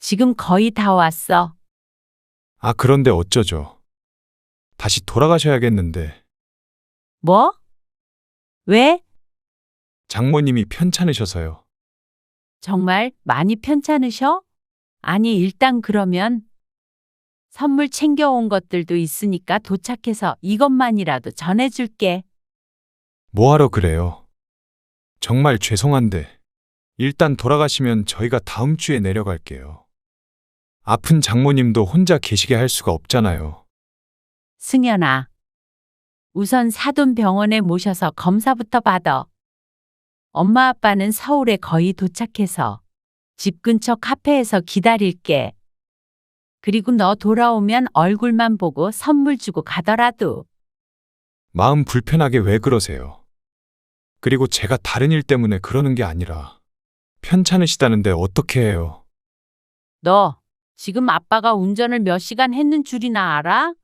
지금 거의 다 왔어. 아, 그런데 어쩌죠? 다시 돌아가셔야겠는데. 뭐? 왜? 장모님이 편찮으셔서요. 정말 많이 편찮으셔? 아니, 일단 그러면 선물 챙겨온 것들도 있으니까 도착해서 이것만이라도 전해줄게. 뭐하러 그래요? 정말 죄송한데, 일단 돌아가시면 저희가 다음 주에 내려갈게요. 아픈 장모님도 혼자 계시게 할 수가 없잖아요. 승연아, 우선 사돈 병원에 모셔서 검사부터 받아. 엄마 아빠는 서울에 거의 도착해서 집 근처 카페에서 기다릴게. 그리고 너 돌아오면 얼굴만 보고 선물 주고 가더라도. 마음 불편하게 왜 그러세요? 그리고 제가 다른 일 때문에 그러는 게 아니라 편찮으시다는데 어떻게 해요? 너 지금 아빠가 운전을 몇 시간 했는 줄이나 알아?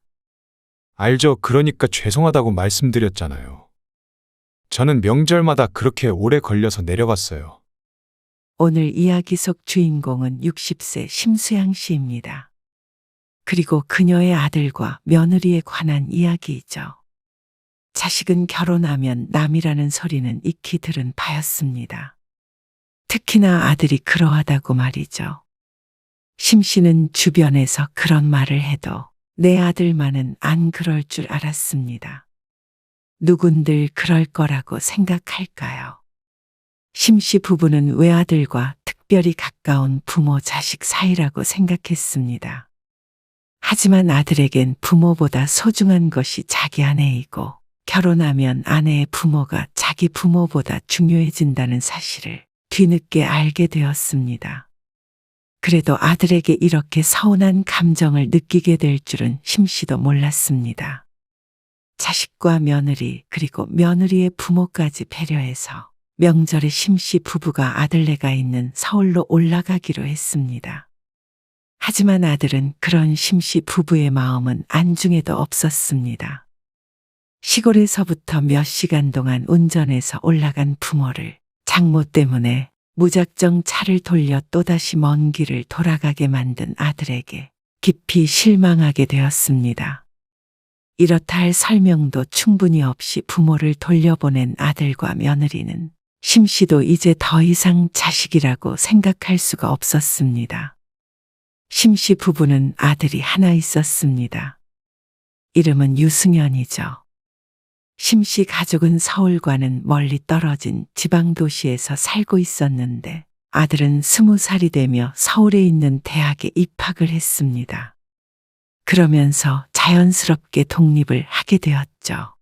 알죠. 그러니까 죄송하다고 말씀드렸잖아요. 저는 명절마다 그렇게 오래 걸려서 내려갔어요. 오늘 이야기 속 주인공은 60세 심수양 씨입니다. 그리고 그녀의 아들과 며느리에 관한 이야기이죠. 자식은 결혼하면 남이라는 소리는 익히 들은 바였습니다. 특히나 아들이 그러하다고 말이죠. 심 씨는 주변에서 그런 말을 해도 내 아들만은 안 그럴 줄 알았습니다. 누군들 그럴 거라고 생각할까요? 심 씨 부부는 외아들과 특별히 가까운 부모 자식 사이라고 생각했습니다. 하지만 아들에겐 부모보다 소중한 것이 자기 아내이고 결혼하면 아내의 부모가 자기 부모보다 중요해진다는 사실을 뒤늦게 알게 되었습니다. 그래도 아들에게 이렇게 서운한 감정을 느끼게 될 줄은 심 씨도 몰랐습니다. 자식과 며느리 그리고 며느리의 부모까지 배려해서 명절에 심 씨 부부가 아들네가 있는 서울로 올라가기로 했습니다. 하지만 아들은 그런 심 씨 부부의 마음은 안중에도 없었습니다. 시골에서부터 몇 시간 동안 운전해서 올라간 부모를 장모 때문에 무작정 차를 돌려 또다시 먼 길을 돌아가게 만든 아들에게 깊이 실망하게 되었습니다. 이렇다 할 설명도 충분히 없이 부모를 돌려보낸 아들과 며느리는 심 씨도 이제 더 이상 자식이라고 생각할 수가 없었습니다. 심 씨 부부는 아들이 하나 있었습니다. 이름은 유승연이죠. 심 씨 가족은 서울과는 멀리 떨어진 지방 도시에서 살고 있었는데 아들은 20살이 되며 서울에 있는 대학에 입학을 했습니다. 그러면서 자연스럽게 독립을 하게 되었죠.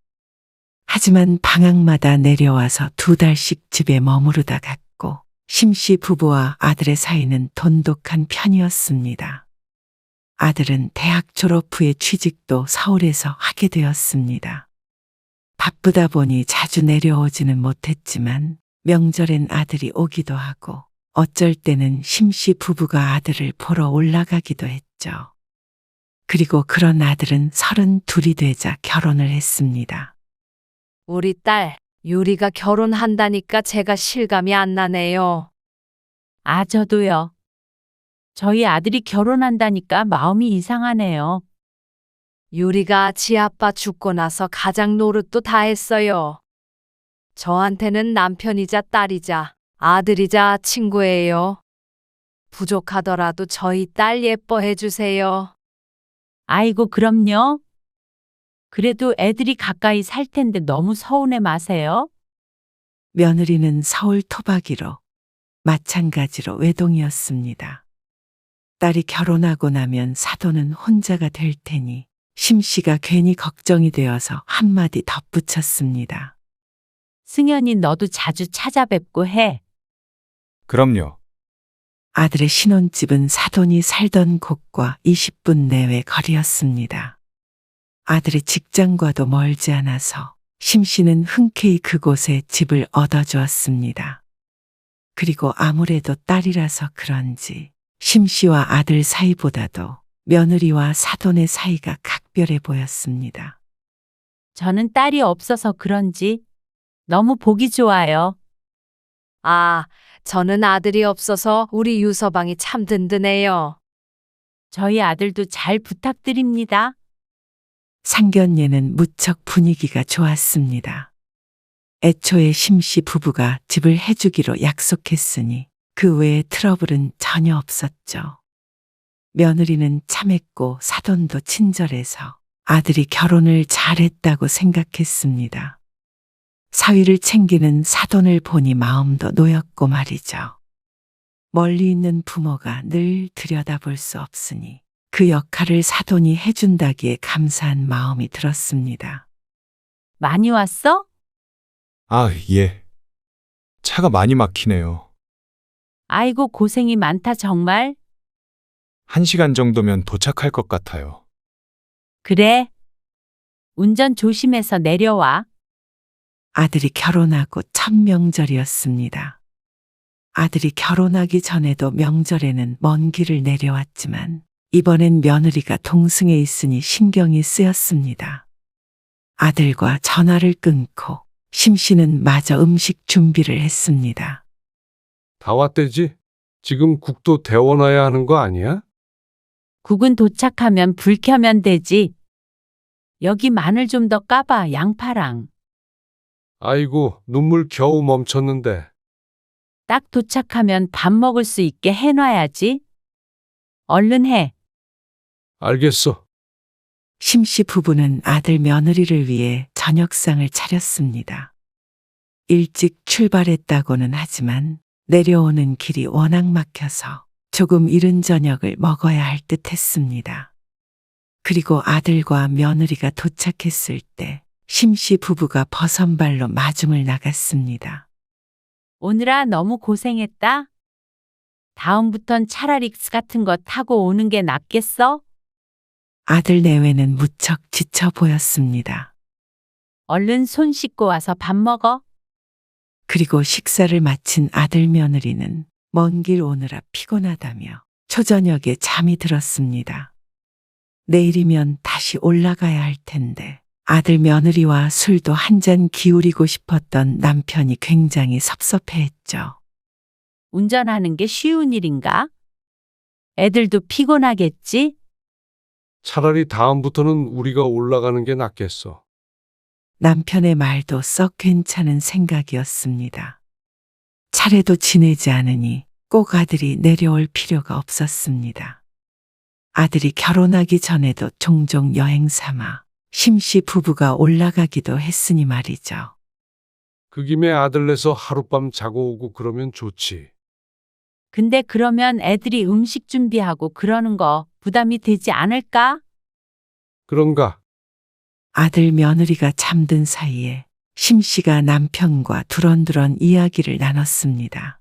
하지만 방학마다 내려와서 2달씩 집에 머무르다 갔고 심 씨 부부와 아들의 사이는 돈독한 편이었습니다. 아들은 대학 졸업 후에 취직도 서울에서 하게 되었습니다. 바쁘다 보니 자주 내려오지는 못했지만 명절엔 아들이 오기도 하고 어쩔 때는 심 씨 부부가 아들을 보러 올라가기도 했죠. 그리고 그런 아들은 32이 되자 결혼을 했습니다. 우리 딸, 유리가 결혼한다니까 제가 실감이 안 나네요. 아, 저도요. 저희 아들이 결혼한다니까 마음이 이상하네요. 유리가 지 아빠 죽고 나서 가장 노릇도 다 했어요. 저한테는 남편이자 딸이자 아들이자 친구예요. 부족하더라도 저희 딸 예뻐해 주세요. 아이고, 그럼요. 그래도 애들이 가까이 살 텐데 너무 서운해 마세요. 며느리는 서울 토박이로 마찬가지로 외동이었습니다. 딸이 결혼하고 나면 사돈은 혼자가 될 테니 심 씨가 괜히 걱정이 되어서 한마디 덧붙였습니다. 승연이 너도 자주 찾아뵙고 해. 그럼요. 아들의 신혼집은 사돈이 살던 곳과 20분 내외 거리였습니다. 아들의 직장과도 멀지 않아서 심 씨는 흔쾌히 그곳에 집을 얻어주었습니다. 그리고 아무래도 딸이라서 그런지 심 씨와 아들 사이보다도 며느리와 사돈의 사이가 각별해 보였습니다. 저는 딸이 없어서 그런지 너무 보기 좋아요. 아, 저는 아들이 없어서 우리 유서방이 참 든든해요. 저희 아들도 잘 부탁드립니다. 상견례는 무척 분위기가 좋았습니다. 애초에 심씨 부부가 집을 해주기로 약속했으니 그 외에 트러블은 전혀 없었죠. 며느리는 참했고 사돈도 친절해서 아들이 결혼을 잘했다고 생각했습니다. 사위를 챙기는 사돈을 보니 마음도 놓였고 말이죠. 멀리 있는 부모가 늘 들여다볼 수 없으니 그 역할을 사돈이 해준다기에 감사한 마음이 들었습니다. 많이 왔어? 아, 예. 차가 많이 막히네요. 아이고, 고생이 많다, 정말. 1시간 정도면 도착할 것 같아요. 그래. 운전 조심해서 내려와. 아들이 결혼하고 첫 명절이었습니다. 아들이 결혼하기 전에도 명절에는 먼 길을 내려왔지만 이번엔 며느리가 동승에 있으니 신경이 쓰였습니다. 아들과 전화를 끊고 심씨는 마저 음식 준비를 했습니다. 다 왔대지? 지금 국도 데워놔야 하는 거 아니야? 국은 도착하면 불 켜면 되지. 여기 마늘 좀 더 까봐, 양파랑. 아이고, 눈물 겨우 멈췄는데. 딱 도착하면 밥 먹을 수 있게 해놔야지. 얼른 해. 알겠어. 심씨 부부는 아들 며느리를 위해 저녁상을 차렸습니다. 일찍 출발했다고는 하지만 내려오는 길이 워낙 막혀서 조금 이른 저녁을 먹어야 할 듯 했습니다. 그리고 아들과 며느리가 도착했을 때 심씨 부부가 버선발로 마중을 나갔습니다. 오늘아 너무 고생했다. 다음부턴 차라리 스 같은 거 타고 오는 게 낫겠어? 아들 내외는 무척 지쳐 보였습니다. 얼른 손 씻고 와서 밥 먹어. 그리고 식사를 마친 아들 며느리는 먼 길 오느라 피곤하다며 초저녁에 잠이 들었습니다. 내일이면 다시 올라가야 할 텐데 아들 며느리와 술도 한 잔 기울이고 싶었던 남편이 굉장히 섭섭해했죠. 운전하는 게 쉬운 일인가? 애들도 피곤하겠지? 차라리 다음부터는 우리가 올라가는 게 낫겠어. 남편의 말도 썩 괜찮은 생각이었습니다. 차례도 지내지 않으니 꼭 아들이 내려올 필요가 없었습니다. 아들이 결혼하기 전에도 종종 여행 삼아 심씨 부부가 올라가기도 했으니 말이죠. 그 김에 아들 내서 하룻밤 자고 오고 그러면 좋지. 근데 그러면 애들이 음식 준비하고 그러는 거 부담이 되지 않을까? 그런가? 아들 며느리가 잠든 사이에 심씨가 남편과 두런두런 이야기를 나눴습니다.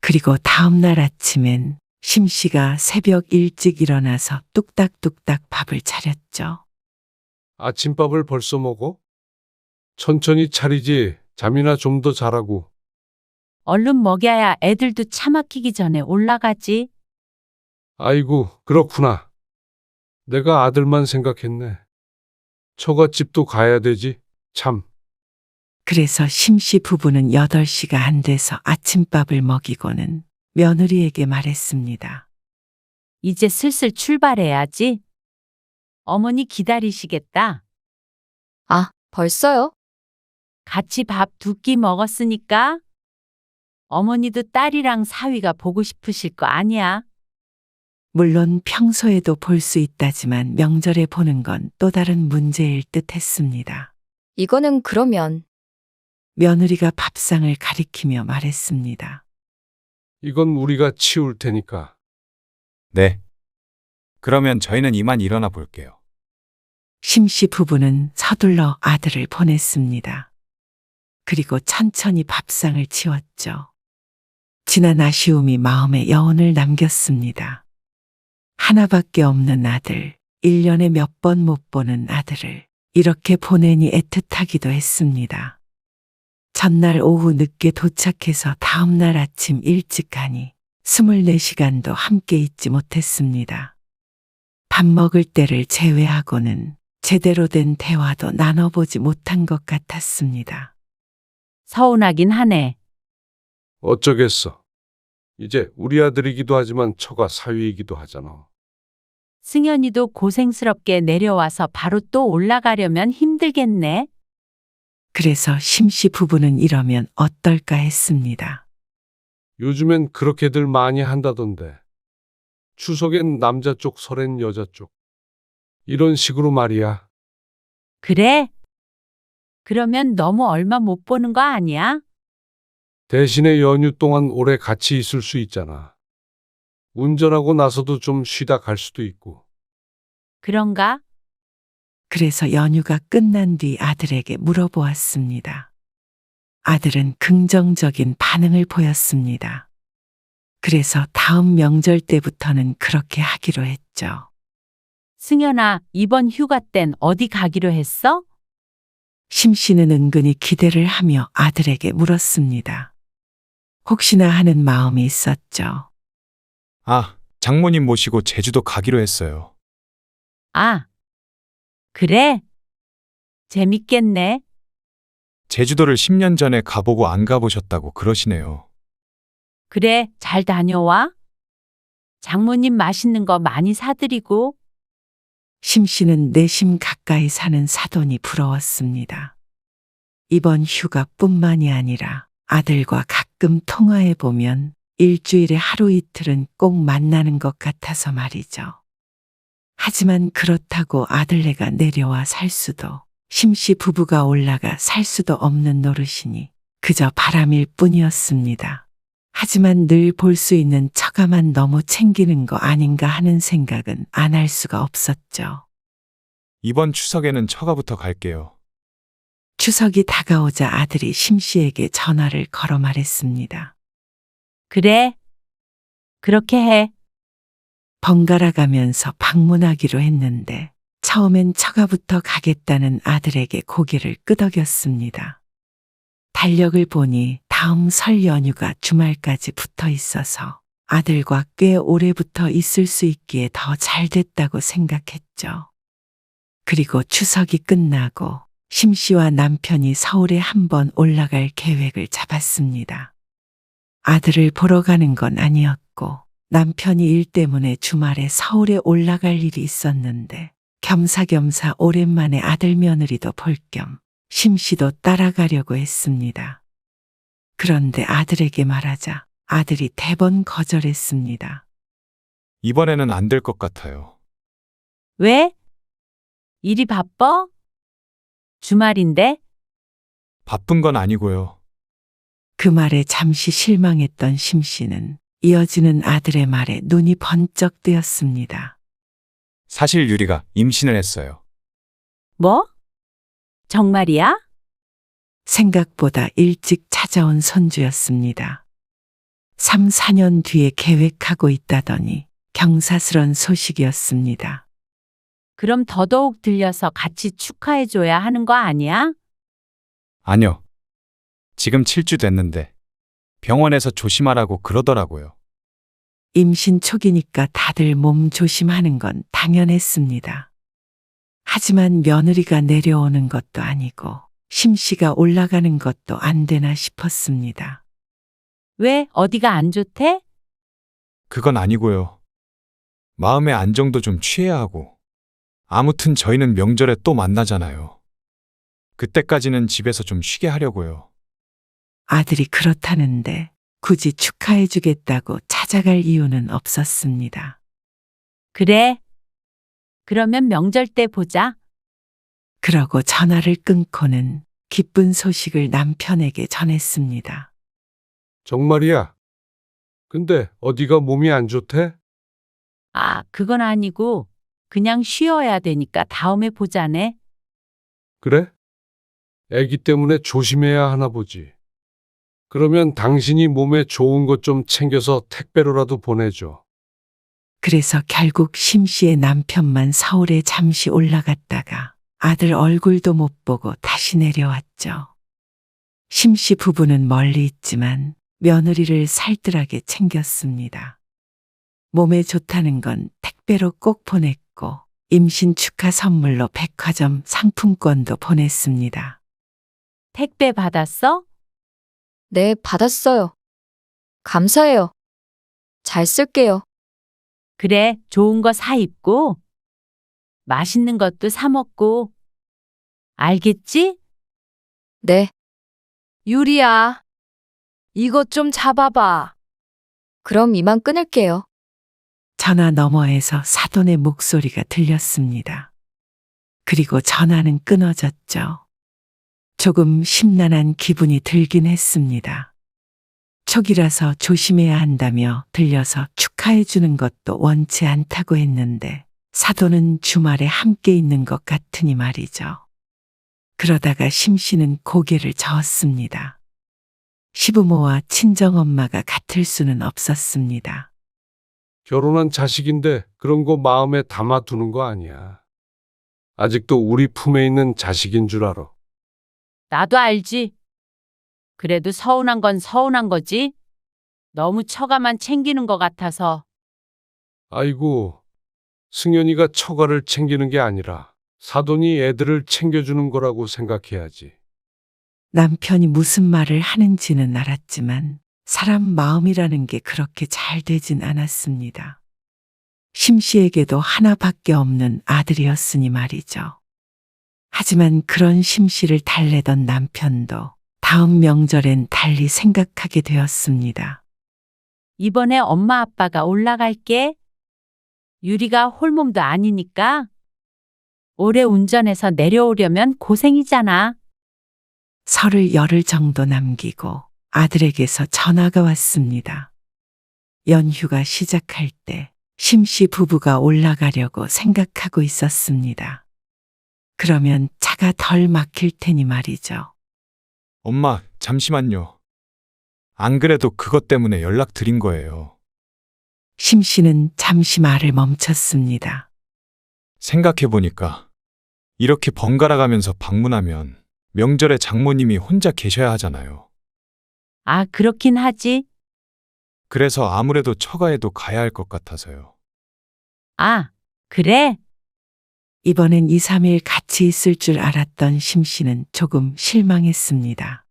그리고 다음 날 아침엔 심씨가 새벽 일찍 일어나서 뚝딱뚝딱 밥을 차렸죠. 아침밥을 벌써 먹어? 천천히 차리지. 잠이나 좀 더 자라고. 얼른 먹여야 애들도 차 막히기 전에 올라가지. 아이고, 그렇구나. 내가 아들만 생각했네. 처갓집도 가야 되지. 참. 그래서 심씨 부부는 8시가 안 돼서 아침밥을 먹이고는 며느리에게 말했습니다. 이제 슬슬 출발해야지. 어머니 기다리시겠다. 아, 벌써요? 같이 밥 2끼 먹었으니까. 어머니도 딸이랑 사위가 보고 싶으실 거 아니야. 물론 평소에도 볼 수 있다지만 명절에 보는 건 또 다른 문제일 듯 했습니다. 이거는 그러면 며느리가 밥상을 가리키며 말했습니다. 이건 우리가 치울 테니까. 네. 그러면 저희는 이만 일어나 볼게요. 심씨 부부는 서둘러 아들을 보냈습니다. 그리고 천천히 밥상을 치웠죠. 지난 아쉬움이 마음에 여운을 남겼습니다. 하나밖에 없는 아들, 1년에 몇 번 못 보는 아들을 이렇게 보내니 애틋하기도 했습니다. 전날 오후 늦게 도착해서 다음날 아침 일찍 가니 24시간도 함께 있지 못했습니다. 밥 먹을 때를 제외하고는 제대로 된 대화도 나눠보지 못한 것 같았습니다. 서운하긴 하네. 어쩌겠어. 이제 우리 아들이기도 하지만 처가 사위이기도 하잖아. 승현이도 고생스럽게 내려와서 바로 또 올라가려면 힘들겠네. 그래서 심씨 부부는 이러면 어떨까 했습니다. 요즘엔 그렇게들 많이 한다던데. 추석엔 남자 쪽, 설엔 여자 쪽. 이런 식으로 말이야. 그래? 그러면 너무 얼마 못 보는 거 아니야? 대신에 연휴 동안 오래 같이 있을 수 있잖아. 운전하고 나서도 좀 쉬다 갈 수도 있고. 그런가? 그래서 연휴가 끝난 뒤 아들에게 물어보았습니다. 아들은 긍정적인 반응을 보였습니다. 그래서 다음 명절 때부터는 그렇게 하기로 했죠. 승현아, 이번 휴가 땐 어디 가기로 했어? 심씨는 은근히 기대를 하며 아들에게 물었습니다. 혹시나 하는 마음이 있었죠. 아, 장모님 모시고 제주도 가기로 했어요. 아, 그래? 재밌겠네. 제주도를 10년 전에 가보고 안 가보셨다고 그러시네요. 그래, 잘 다녀와. 장모님 맛있는 거 많이 사드리고. 심씨는 내심 가까이 사는 사돈이 부러웠습니다. 이번 휴가뿐만이 아니라 아들과 가끔 통화해 보면 일주일에 하루 이틀은 꼭 만나는 것 같아서 말이죠. 하지만 그렇다고 아들네가 내려와 살 수도, 심씨 부부가 올라가 살 수도 없는 노릇이니 그저 바람일 뿐이었습니다. 하지만 늘 볼 수 있는 처가만 너무 챙기는 거 아닌가 하는 생각은 안 할 수가 없었죠. 이번 추석에는 처가부터 갈게요. 추석이 다가오자 아들이 심씨에게 전화를 걸어 말했습니다. 그래. 그렇게 해. 번갈아 가면서 방문하기로 했는데 처음엔 처가부터 가겠다는 아들에게 고개를 끄덕였습니다. 달력을 보니 다음 설 연휴가 주말까지 붙어 있어서 아들과 꽤 오래부터 있을 수 있기에 더 잘 됐다고 생각했죠. 그리고 추석이 끝나고 심씨와 남편이 서울에 한번 올라갈 계획을 잡았습니다. 아들을 보러 가는 건 아니었고 남편이 일 때문에 주말에 서울에 올라갈 일이 있었는데 겸사겸사 오랜만에 아들 며느리도 볼 겸 심씨도 따라가려고 했습니다. 그런데 아들에게 말하자 아들이 대번 거절했습니다. 이번에는 안 될 것 같아요. 왜? 일이 바빠? 주말인데? 바쁜 건 아니고요. 그 말에 잠시 실망했던 심씨는 이어지는 아들의 말에 눈이 번쩍 뜨였습니다. 사실 유리가 임신을 했어요. 뭐? 정말이야? 생각보다 일찍 찾아온 손주였습니다. 3, 4년 뒤에 계획하고 있다더니 경사스런 소식이었습니다. 그럼 더더욱 들려서 같이 축하해줘야 하는 거 아니야? 아니요. 지금 7주 됐는데 병원에서 조심하라고 그러더라고요. 임신 초기니까 다들 몸 조심하는 건 당연했습니다. 하지만 며느리가 내려오는 것도 아니고 심씨가 올라가는 것도 안 되나 싶었습니다. 왜? 어디가 안 좋대? 그건 아니고요. 마음의 안정도 좀 취해야 하고. 아무튼 저희는 명절에 또 만나잖아요. 그때까지는 집에서 좀 쉬게 하려고요. 아들이 그렇다는데 굳이 축하해주겠다고 찾아갈 이유는 없었습니다. 그래. 그러면 명절 때 보자. 그러고 전화를 끊고는 기쁜 소식을 남편에게 전했습니다. 정말이야. 근데 어디가 몸이 안 좋대? 아, 그건 아니고 그냥 쉬어야 되니까 다음에 보자네. 그래? 아기 때문에 조심해야 하나 보지. 그러면 당신이 몸에 좋은 것 좀 챙겨서 택배로라도 보내줘. 그래서 결국 심씨의 남편만 서울에 잠시 올라갔다가 아들 얼굴도 못 보고 다시 내려왔죠. 심씨 부부는 멀리 있지만 며느리를 살뜰하게 챙겼습니다. 몸에 좋다는 건 택배로 꼭 보냈고 임신 축하 선물로 백화점 상품권도 보냈습니다. 택배 받았어? 네, 받았어요. 감사해요. 잘 쓸게요. 그래, 좋은 거 사 입고, 맛있는 것도 사 먹고. 알겠지? 네, 유리야, 이것 좀 잡아봐. 그럼 이만 끊을게요. 전화 너머에서 사돈의 목소리가 들렸습니다. 그리고 전화는 끊어졌죠. 조금 심란한 기분이 들긴 했습니다. 촉이라서 조심해야 한다며 들려서 축하해 주는 것도 원치 않다고 했는데 사돈은 주말에 함께 있는 것 같으니 말이죠. 그러다가 심 씨는 고개를 저었습니다. 시부모와 친정엄마가 같을 수는 없었습니다. 결혼한 자식인데 그런 거 마음에 담아두는 거 아니야. 아직도 우리 품에 있는 자식인 줄 알아. 나도 알지. 그래도 서운한 건 서운한 거지. 너무 처가만 챙기는 것 같아서. 아이고, 승연이가 처가를 챙기는 게 아니라 사돈이 애들을 챙겨주는 거라고 생각해야지. 남편이 무슨 말을 하는지는 알았지만 사람 마음이라는 게 그렇게 잘 되진 않았습니다. 심 씨에게도 하나밖에 없는 아들이었으니 말이죠. 하지만 그런 심 씨를 달래던 남편도 다음 명절엔 달리 생각하게 되었습니다. 이번에 엄마 아빠가 올라갈게. 유리가 홀몸도 아니니까. 오래 운전해서 내려오려면 고생이잖아. 설을 열흘 정도 남기고 아들에게서 전화가 왔습니다. 연휴가 시작할 때 심씨 부부가 올라가려고 생각하고 있었습니다. 그러면 차가 덜 막힐 테니 말이죠. 엄마, 잠시만요. 안 그래도 그것 때문에 연락드린 거예요. 심씨는 잠시 말을 멈췄습니다. 생각해보니까 이렇게 번갈아 가면서 방문하면 명절에 장모님이 혼자 계셔야 하잖아요. 아, 그렇긴 하지. 그래서 아무래도 처가에도 가야 할 것 같아서요. 아, 그래? 이번엔 2, 3일 같이 있을 줄 알았던 심씨는 조금 실망했습니다.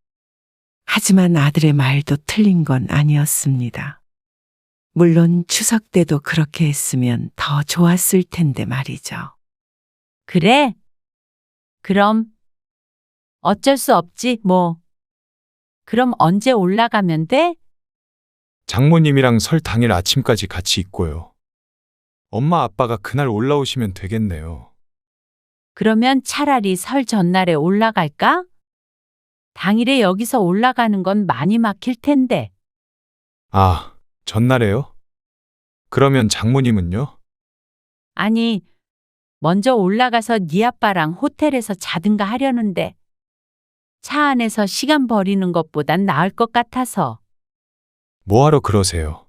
하지만 아들의 말도 틀린 건 아니었습니다. 물론 추석 때도 그렇게 했으면 더 좋았을 텐데 말이죠. 그래? 그럼 어쩔 수 없지, 뭐. 그럼 언제 올라가면 돼? 장모님이랑 설 당일 아침까지 같이 있고요. 엄마 아빠가 그날 올라오시면 되겠네요. 그러면 차라리 설 전날에 올라갈까? 당일에 여기서 올라가는 건 많이 막힐 텐데. 아, 전날에요? 그러면 장모님은요? 아니, 먼저 올라가서 네 아빠랑 호텔에서 자든가 하려는데 차 안에서 시간 버리는 것보단 나을 것 같아서. 뭐하러 그러세요?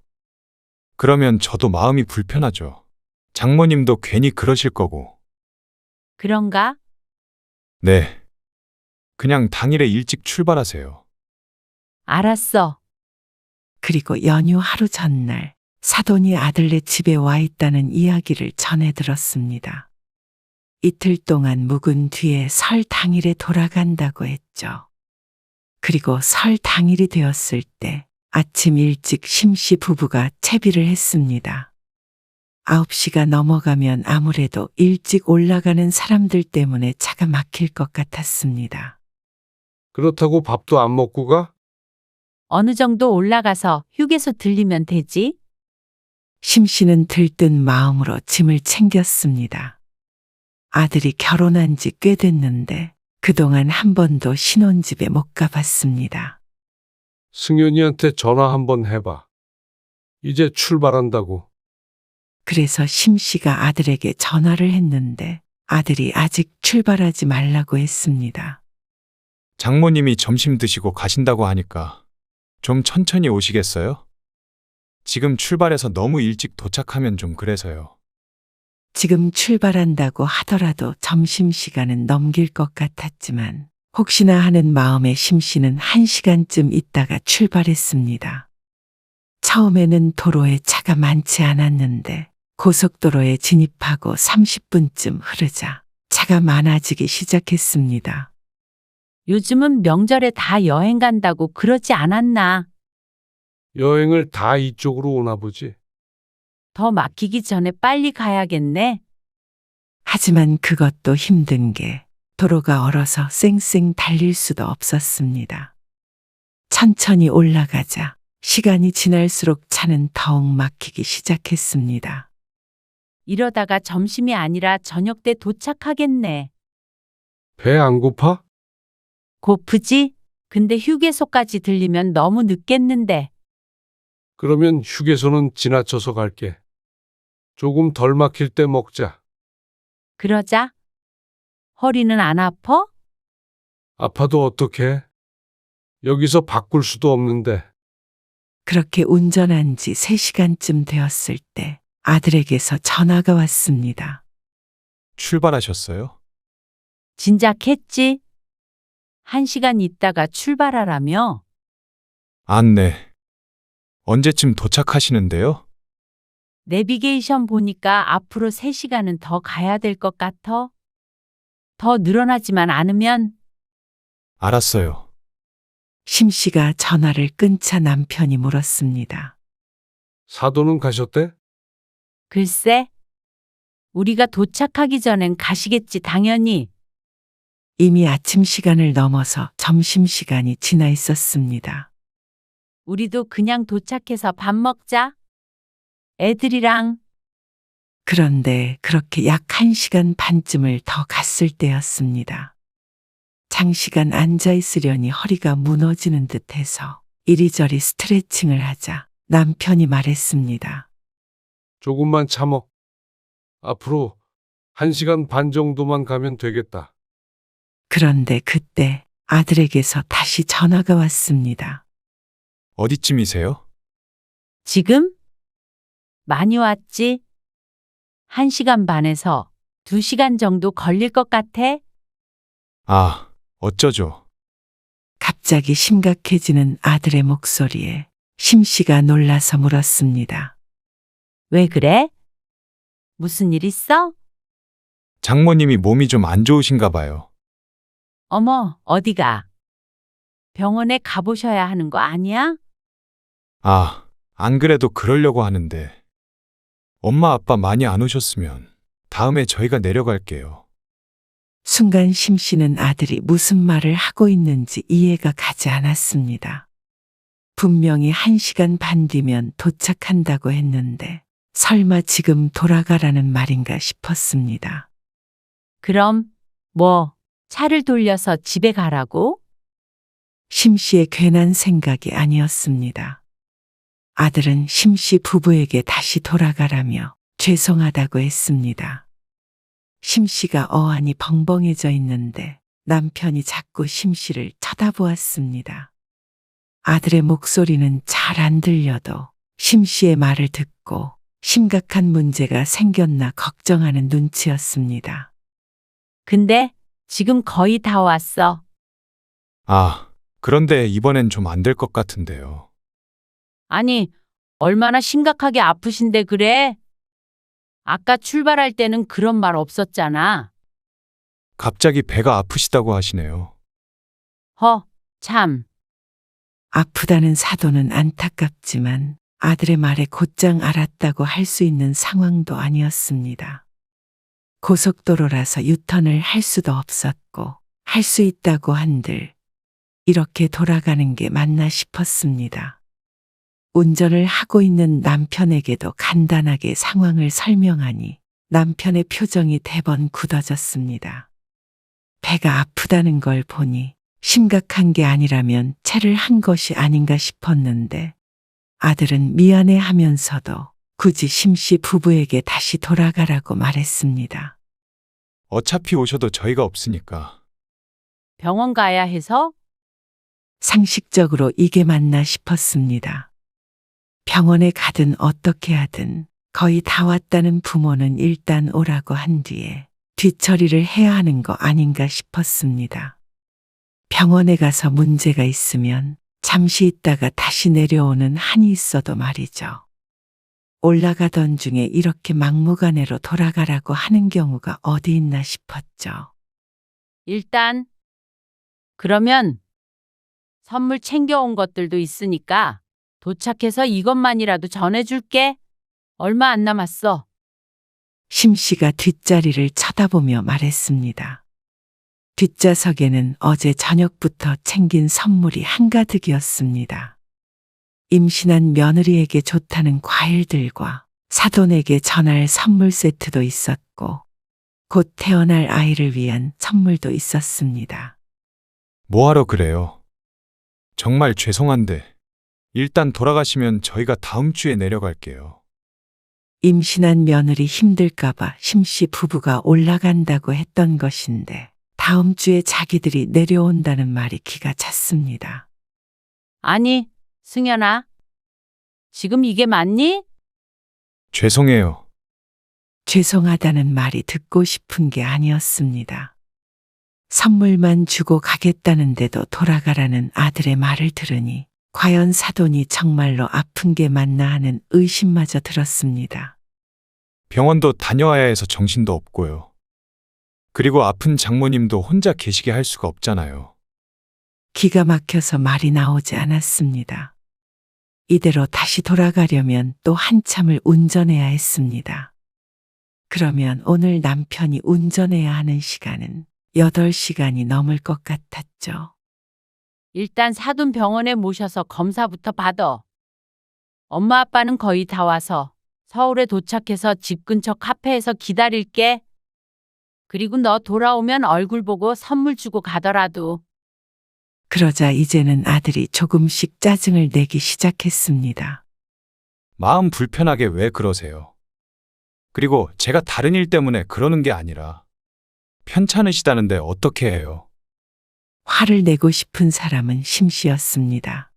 그러면 저도 마음이 불편하죠. 장모님도 괜히 그러실 거고. 그런가? 네. 그냥 당일에 일찍 출발하세요. 알았어. 그리고 연휴 하루 전날 사돈이 아들네 집에 와 있다는 이야기를 전해 들었습니다. 이틀 동안 묵은 뒤에 설 당일에 돌아간다고 했죠. 그리고 설 당일이 되었을 때 아침 일찍 심씨 부부가 채비를 했습니다. 9시가 넘어가면 아무래도 일찍 올라가는 사람들 때문에 차가 막힐 것 같았습니다. 그렇다고 밥도 안 먹고 가? 어느 정도 올라가서 휴게소 들리면 되지? 심씨는 들뜬 마음으로 짐을 챙겼습니다. 아들이 결혼한 지 꽤 됐는데 그동안 한 번도 신혼집에 못 가봤습니다. 승연이한테 전화 한번 해봐. 이제 출발한다고. 그래서 심씨가 아들에게 전화를 했는데 아들이 아직 출발하지 말라고 했습니다. 장모님이 점심 드시고 가신다고 하니까 좀 천천히 오시겠어요? 지금 출발해서 너무 일찍 도착하면 좀 그래서요. 지금 출발한다고 하더라도 점심시간은 넘길 것 같았지만 혹시나 하는 마음에 심씨는 1시간쯤 있다가 출발했습니다. 처음에는 도로에 차가 많지 않았는데 고속도로에 진입하고 30분쯤 흐르자 차가 많아지기 시작했습니다. 요즘은 명절에 다 여행 간다고 그러지 않았나? 여행을 다 이쪽으로 오나 보지. 더 막히기 전에 빨리 가야겠네. 하지만 그것도 힘든 게 도로가 얼어서 쌩쌩 달릴 수도 없었습니다. 천천히 올라가자 시간이 지날수록 차는 더욱 막히기 시작했습니다. 이러다가 점심이 아니라 저녁 때 도착하겠네. 배 안 고파? 고프지? 근데 휴게소까지 들리면 너무 늦겠는데. 그러면 휴게소는 지나쳐서 갈게. 조금 덜 막힐 때 먹자. 그러자. 허리는 안 아파? 아파도 어떡해? 여기서 바꿀 수도 없는데. 그렇게 운전한 지 3시간쯤 되었을 때 아들에게서 전화가 왔습니다. 출발하셨어요? 진작 했지? 1시간 있다가 출발하라며? 네. 언제쯤 도착하시는데요? 내비게이션 보니까 앞으로 3시간은 더 가야 될 것 같아. 더 늘어나지만 않으면 알았어요. 심 씨가 전화를 끊자 남편이 물었습니다. 사도는 가셨대? 글쎄. 우리가 도착하기 전엔 가시겠지 당연히. 이미 아침 시간을 넘어서 점심 시간이 지나 있었습니다. 우리도 그냥 도착해서 밥 먹자. 애들이랑. 그런데 그렇게 약 1시간 반쯤을 더 갔을 때였습니다. 장시간 앉아 있으려니 허리가 무너지는 듯해서 이리저리 스트레칭을 하자 남편이 말했습니다. 조금만 참어. 앞으로 1시간 반 정도만 가면 되겠다. 그런데 그때 아들에게서 다시 전화가 왔습니다. 어디쯤이세요? 지금? 많이 왔지? 1시간 반에서 2시간 정도 걸릴 것 같아? 어쩌죠? 갑자기 심각해지는 아들의 목소리에 심 씨가 놀라서 물었습니다. 왜 그래? 무슨 일 있어? 장모님이 몸이 좀 안 좋으신가 봐요. 어머, 어디가? 병원에 가보셔야 하는 거 아니야? 안 그래도 그러려고 하는데. 엄마 아빠 많이 안 오셨으면 다음에 저희가 내려갈게요. 순간 심 씨는 아들이 무슨 말을 하고 있는지 이해가 가지 않았습니다. 분명히 1시간 반 뒤면 도착한다고 했는데 설마 지금 돌아가라는 말인가 싶었습니다. 그럼, 차를 돌려서 집에 가라고? 심 씨의 괜한 생각이 아니었습니다. 아들은 심 씨 부부에게 다시 돌아가라며 죄송하다고 했습니다. 심 씨가 어안이 벙벙해져 있는데 남편이 자꾸 심 씨를 쳐다보았습니다. 아들의 목소리는 잘 안 들려도 심 씨의 말을 듣고 심각한 문제가 생겼나 걱정하는 눈치였습니다. 근데 지금 거의 다 왔어. 그런데 이번엔 좀 안 될 것 같은데요. 아니, 얼마나 심각하게 아프신데 그래? 아까 출발할 때는 그런 말 없었잖아. 갑자기 배가 아프시다고 하시네요. 참. 아프다는 사도는 안타깝지만 아들의 말에 곧장 알았다고 할 수 있는 상황도 아니었습니다. 고속도로라서 유턴을 할 수도 없었고 할 수 있다고 한들 이렇게 돌아가는 게 맞나 싶었습니다. 운전을 하고 있는 남편에게도 간단하게 상황을 설명하니 남편의 표정이 대번 굳어졌습니다. 배가 아프다는 걸 보니 심각한 게 아니라면 체를 한 것이 아닌가 싶었는데 아들은 미안해 하면서도 굳이 심씨 부부에게 다시 돌아가라고 말했습니다. 어차피 오셔도 저희가 없으니까. 병원 가야 해서? 상식적으로 이게 맞나 싶었습니다. 병원에 가든 어떻게 하든 거의 다 왔다는 부모는 일단 오라고 한 뒤에 뒤처리를 해야 하는 거 아닌가 싶었습니다. 병원에 가서 문제가 있으면 잠시 있다가 다시 내려오는 한이 있어도 말이죠. 올라가던 중에 이렇게 막무가내로 돌아가라고 하는 경우가 어디 있나 싶었죠. 일단, 그러면 선물 챙겨온 것들도 있으니까 도착해서 이것만이라도 전해줄게. 얼마 안 남았어. 심 씨가 뒷자리를 쳐다보며 말했습니다. 뒷좌석에는 어제 저녁부터 챙긴 선물이 한가득이었습니다. 임신한 며느리에게 좋다는 과일들과 사돈에게 전할 선물 세트도 있었고, 곧 태어날 아이를 위한 선물도 있었습니다. 뭐하러 그래요? 정말 죄송한데 일단 돌아가시면 저희가 다음 주에 내려갈게요. 임신한 며느리 힘들까봐 심씨 부부가 올라간다고 했던 것인데 다음 주에 자기들이 내려온다는 말이 기가 찼습니다. 아니, 승연아. 지금 이게 맞니? 죄송해요. 죄송하다는 말이 듣고 싶은 게 아니었습니다. 선물만 주고 가겠다는데도 돌아가라는 아들의 말을 들으니 과연 사돈이 정말로 아픈 게 맞나 하는 의심마저 들었습니다. 병원도 다녀와야 해서 정신도 없고요. 그리고 아픈 장모님도 혼자 계시게 할 수가 없잖아요. 기가 막혀서 말이 나오지 않았습니다. 이대로 다시 돌아가려면 또 한참을 운전해야 했습니다. 그러면 오늘 남편이 운전해야 하는 시간은 8시간이 넘을 것 같았죠. 일단 사돈 병원에 모셔서 검사부터 받아. 엄마 아빠는 거의 다 와서 서울에 도착해서 집 근처 카페에서 기다릴게. 그리고 너 돌아오면 얼굴 보고 선물 주고 가더라도. 그러자 이제는 아들이 조금씩 짜증을 내기 시작했습니다. 마음 불편하게 왜 그러세요? 그리고 제가 다른 일 때문에 그러는 게 아니라 편찮으시다는데 어떻게 해요? 화를 내고 싶은 사람은 심씨였습니다.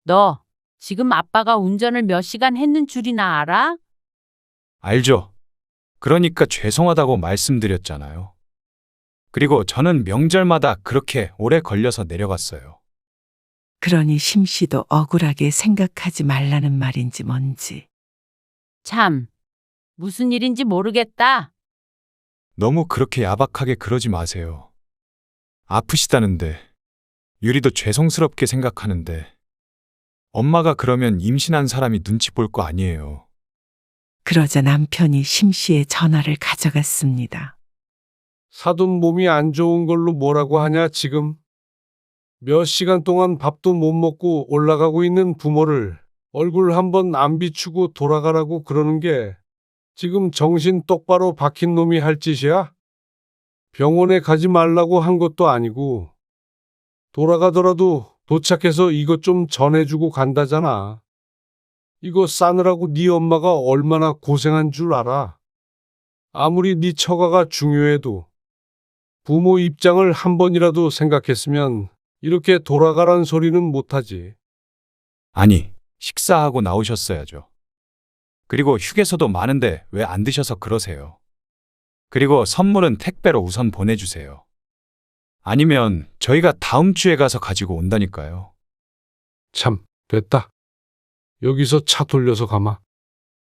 너 지금 아빠가 운전을 몇 시간 했는 줄이나 알아? 알죠? 그러니까 죄송하다고 말씀드렸잖아요. 그리고 저는 명절마다 그렇게 오래 걸려서 내려갔어요. 그러니 심씨도 억울하게 생각하지 말라는 말인지 뭔지. 참, 무슨 일인지 모르겠다. 너무 그렇게 야박하게 그러지 마세요. 아프시다는데, 유리도 죄송스럽게 생각하는데, 엄마가 그러면 임신한 사람이 눈치 볼 거 아니에요. 그러자 남편이 심씨의 전화를 가져갔습니다. 사돈 몸이 안 좋은 걸로 뭐라고 하냐 지금? 몇 시간 동안 밥도 못 먹고 올라가고 있는 부모를 얼굴 한번 안 비추고 돌아가라고 그러는 게 지금 정신 똑바로 박힌 놈이 할 짓이야? 병원에 가지 말라고 한 것도 아니고 돌아가더라도 도착해서 이것 좀 전해주고 간다잖아. 이거 싸느라고 네 엄마가 얼마나 고생한 줄 알아? 아무리 네 처가가 중요해도 부모 입장을 한 번이라도 생각했으면 이렇게 돌아가란 소리는 못하지. 아니, 식사하고 나오셨어야죠. 그리고 휴게소도 많은데 왜 안 드셔서 그러세요? 그리고 선물은 택배로 우선 보내주세요. 아니면 저희가 다음 주에 가서 가지고 온다니까요. 참, 됐다. 여기서 차 돌려서 가마.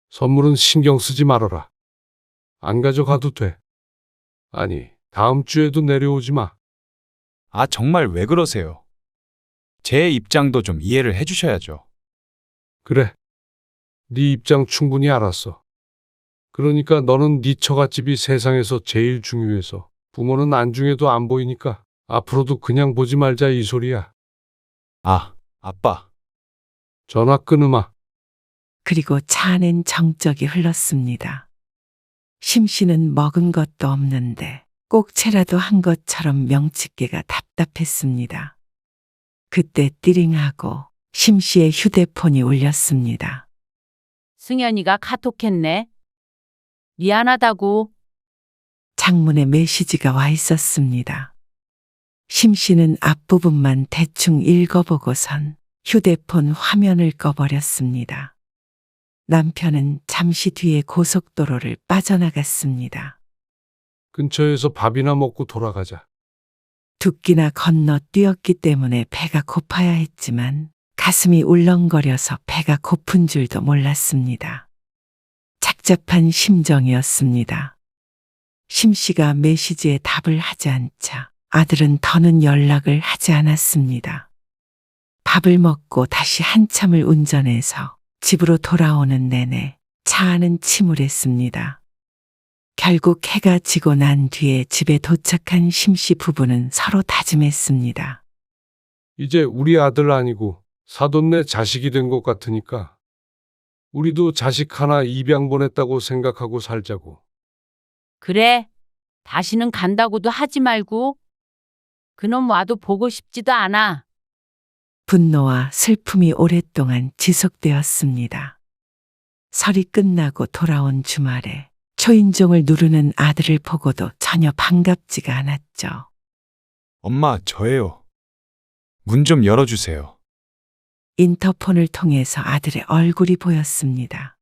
선물은 신경 쓰지 말아라. 안 가져가도 돼. 아니, 다음 주에도 내려오지 마. 아, 정말 왜 그러세요? 제 입장도 좀 이해를 해주셔야죠. 그래. 네 입장 충분히 알았어. 그러니까 너는 네 처갓집이 세상에서 제일 중요해서 부모는 안중에도 안 보이니까 앞으로도 그냥 보지 말자 이 소리야. 아, 아빠. 전화 끊으마. 그리고 차 안엔 정적이 흘렀습니다. 심씨는 먹은 것도 없는데 꼭채라도 한 것처럼 명치께가 답답했습니다. 그때 띠링하고 심씨의 휴대폰이 울렸습니다. 승연이가 카톡했네. 미안하다고. 장문에 메시지가 와 있었습니다. 심씨는 앞부분만 대충 읽어보고선 휴대폰 화면을 꺼버렸습니다. 남편은 잠시 뒤에 고속도로를 빠져나갔습니다. 근처에서 밥이나 먹고 돌아가자. 두 끼나 건너 뛰었기 때문에 배가 고파야 했지만 가슴이 울렁거려서 배가 고픈 줄도 몰랐습니다. 착잡한 심정이었습니다. 심씨가 메시지에 답을 하지 않자 아들은 더는 연락을 하지 않았습니다. 밥을 먹고 다시 한참을 운전해서 집으로 돌아오는 내내 차 안은 침울했습니다. 결국 해가 지고 난 뒤에 집에 도착한 심씨 부부는 서로 다짐했습니다. 이제 우리 아들 아니고 사돈네 자식이 된 것 같으니까 우리도 자식 하나 입양 보냈다고 생각하고 살자고. 그래. 다시는 간다고도 하지 말고. 그놈 와도 보고 싶지도 않아. 분노와 슬픔이 오랫동안 지속되었습니다. 설이 끝나고 돌아온 주말에 초인종을 누르는 아들을 보고도 전혀 반갑지가 않았죠. 엄마, 저예요. 문 좀 열어주세요. 인터폰을 통해서 아들의 얼굴이 보였습니다.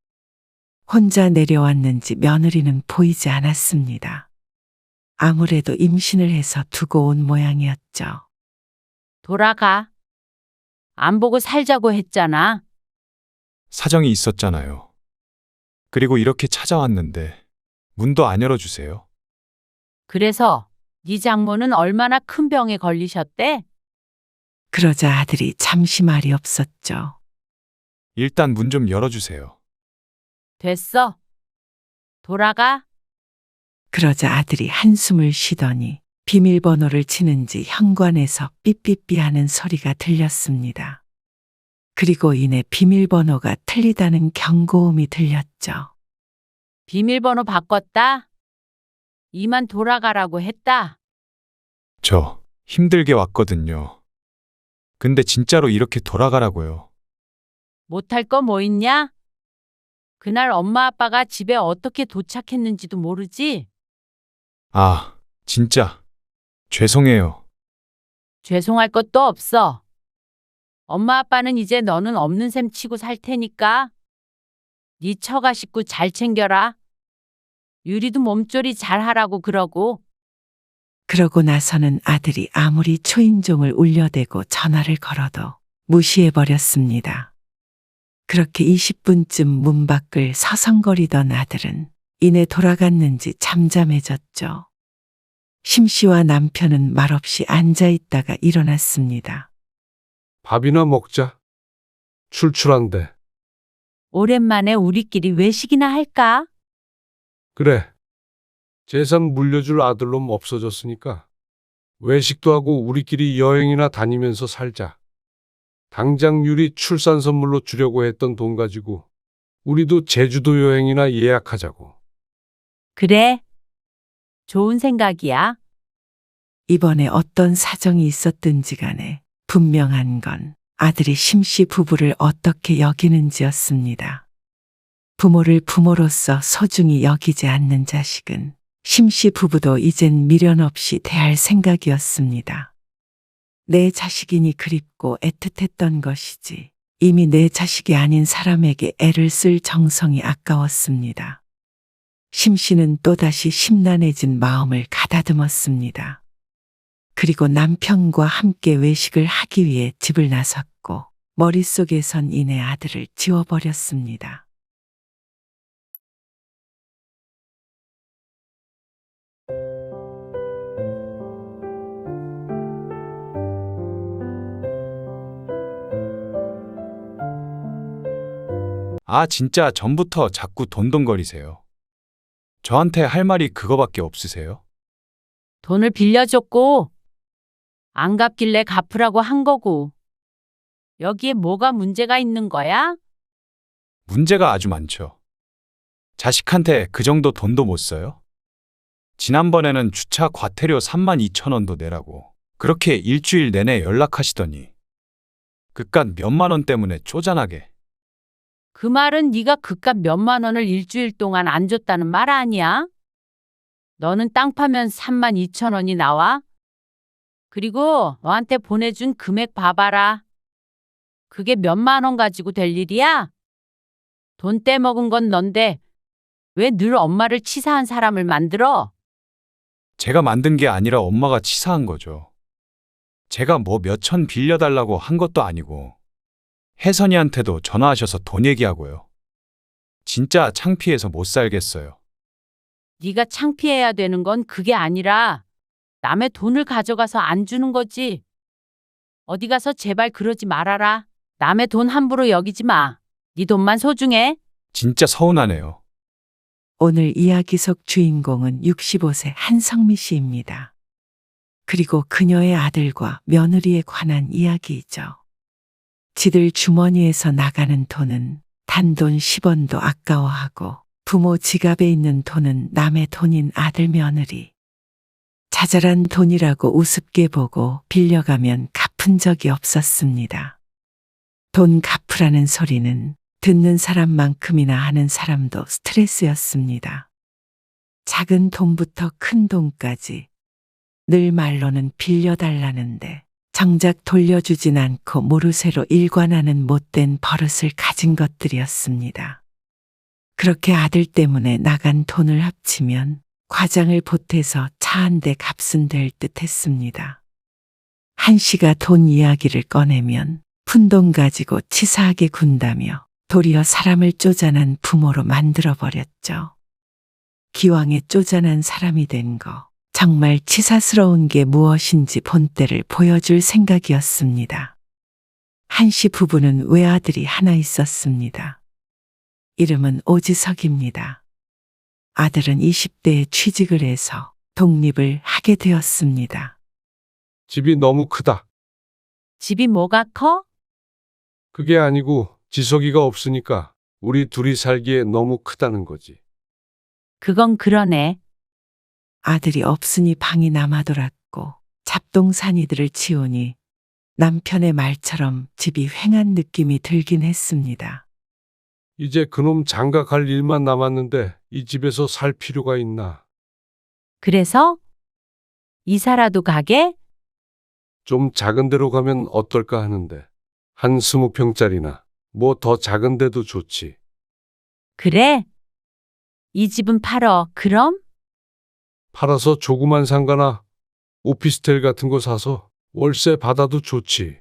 혼자 내려왔는지 며느리는 보이지 않았습니다. 아무래도 임신을 해서 두고 온 모양이었죠. 돌아가. 안 보고 살자고 했잖아. 사정이 있었잖아요. 그리고 이렇게 찾아왔는데 문도 안 열어주세요. 그래서 네 장모는 얼마나 큰 병에 걸리셨대? 그러자 아들이 잠시 말이 없었죠. 일단 문 좀 열어주세요. 됐어. 돌아가. 그러자 아들이 한숨을 쉬더니 비밀번호를 치는지 현관에서 삐삐삐 하는 소리가 들렸습니다. 그리고 이내 비밀번호가 틀리다는 경고음이 들렸죠. 비밀번호 바꿨다. 이만 돌아가라고 했다. 저 힘들게 왔거든요. 근데 진짜로 이렇게 돌아가라고요. 못할 거 뭐 있냐? 그날 엄마 아빠가 집에 어떻게 도착했는지도 모르지? 아, 진짜 죄송해요. 죄송할 것도 없어. 엄마 아빠는 이제 너는 없는 셈 치고 살 테니까 네 처가 식구 잘 챙겨라. 유리도 몸조리 잘 하라고 그러고. 그러고 나서는 아들이 아무리 초인종을 울려대고 전화를 걸어도 무시해버렸습니다. 그렇게 20분쯤 문 밖을 서성거리던 아들은 이내 돌아갔는지 잠잠해졌죠. 심씨와 남편은 말없이 앉아있다가 일어났습니다. 밥이나 먹자. 출출한데. 오랜만에 우리끼리 외식이나 할까? 그래. 재산 물려줄 아들놈 없어졌으니까 외식도 하고 우리끼리 여행이나 다니면서 살자. 당장 유리 출산 선물로 주려고 했던 돈 가지고 우리도 제주도 여행이나 예약하자고. 그래. 좋은 생각이야. 이번에 어떤 사정이 있었든지 간에 분명한 건 아들이 심씨 부부를 어떻게 여기는지였습니다. 부모를 부모로서 소중히 여기지 않는 자식은 심씨 부부도 이젠 미련 없이 대할 생각이었습니다. 내 자식이니 그립고 애틋했던 것이지 이미 내 자식이 아닌 사람에게 애를 쓸 정성이 아까웠습니다. 심씨는 또다시 심란해진 마음을 가다듬었습니다. 그리고 남편과 함께 외식을 하기 위해 집을 나섰고 머릿속에선 이내 아들을 지워버렸습니다. 아, 진짜 전부터 자꾸 돈돈거리세요. 저한테 할 말이 그거밖에 없으세요? 돈을 빌려줬고 안 갚길래 갚으라고 한 거고. 여기에 뭐가 문제가 있는 거야? 문제가 아주 많죠. 자식한테 그 정도 돈도 못 써요? 지난번에는 주차 과태료 32,000원도 내라고 그렇게 일주일 내내 연락하시더니 그깟 몇만 원 때문에 쪼잔하게. 그 말은 네가 그깟 몇만 원을 일주일 동안 안 줬다는 말 아니야? 너는 땅 파면 32,000원이 나와? 그리고 너한테 보내준 금액 봐봐라. 그게 몇만 원 가지고 될 일이야? 돈 떼먹은 건 넌데 왜 늘 엄마를 치사한 사람을 만들어? 제가 만든 게 아니라 엄마가 치사한 거죠. 제가 뭐 몇천 빌려달라고 한 것도 아니고 혜선이한테도 전화하셔서 돈 얘기하고요. 진짜 창피해서 못 살겠어요. 네가 창피해야 되는 건 그게 아니라 남의 돈을 가져가서 안 주는 거지. 어디 가서 제발 그러지 말아라. 남의 돈 함부로 여기지 마. 네 돈만 소중해. 진짜 서운하네요. 오늘 이야기 속 주인공은 65세 한성미 씨입니다. 그리고 그녀의 아들과 며느리에 관한 이야기이죠. 지들 주머니에서 나가는 돈은 단돈 10원도 아까워하고 부모 지갑에 있는 돈은 남의 돈인 아들 며느리. 자잘한 돈이라고 우습게 보고 빌려가면 갚은 적이 없었습니다. 돈 갚으라는 소리는 듣는 사람만큼이나 하는 사람도 스트레스였습니다. 작은 돈부터 큰 돈까지 늘 말로는 빌려달라는데 정작 돌려주진 않고 모르쇠로 일관하는 못된 버릇을 가진 것들이었습니다. 그렇게 아들 때문에 나간 돈을 합치면 과장을 보태서 차 한 대 값은 될 듯 했습니다. 한 씨가 돈 이야기를 꺼내면 푼돈 가지고 치사하게 군다며 도리어 사람을 쪼잔한 부모로 만들어버렸죠. 기왕에 쪼잔한 사람이 된 거 정말 치사스러운 게 무엇인지 본때를 보여줄 생각이었습니다. 한 씨 부부는 외아들이 하나 있었습니다. 이름은 오지석입니다. 아들은 20대에 취직을 해서 독립을 하게 되었습니다. 집이 너무 크다. 집이 뭐가 커? 그게 아니고 지석이가 없으니까 우리 둘이 살기에 너무 크다는 거지. 그건 그러네. 아들이 없으니 방이 남아돌았고 잡동사니들을 치우니 남편의 말처럼 집이 휑한 느낌이 들긴 했습니다. 이제 그놈 장가 갈 일만 남았는데 이 집에서 살 필요가 있나? 그래서 이사라도 가게? 좀 작은 데로 가면 어떨까 하는데. 한 20평짜리나 뭐 더 작은 데도 좋지. 그래? 이 집은 팔어. 그럼? 팔아서 조그만 상가나 오피스텔 같은 거 사서 월세 받아도 좋지.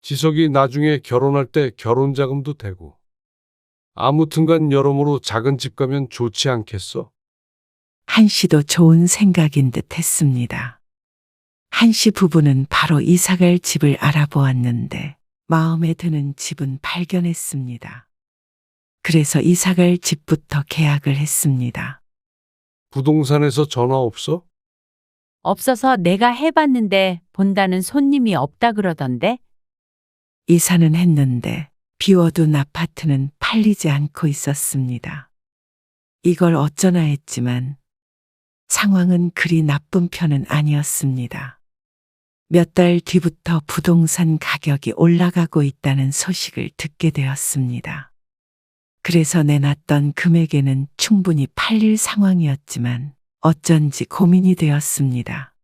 지석이 나중에 결혼할 때 결혼 자금도 되고. 아무튼간 여러모로 작은 집 가면 좋지 않겠어? 한 씨도 좋은 생각인 듯 했습니다. 한 씨 부부는 바로 이사갈 집을 알아보았는데 마음에 드는 집은 발견했습니다. 그래서 이사갈 집부터 계약을 했습니다. 부동산에서 전화 없어? 없어서 내가 해봤는데 본다는 손님이 없다 그러던데? 이사는 했는데 비워둔 아파트는 팔리지 않고 있었습니다. 이걸 어쩌나 했지만 상황은 그리 나쁜 편은 아니었습니다. 몇 달 뒤부터 부동산 가격이 올라가고 있다는 소식을 듣게 되었습니다. 그래서 내놨던 금액에는 충분히 팔릴 상황이었지만 어쩐지 고민이 되었습니다.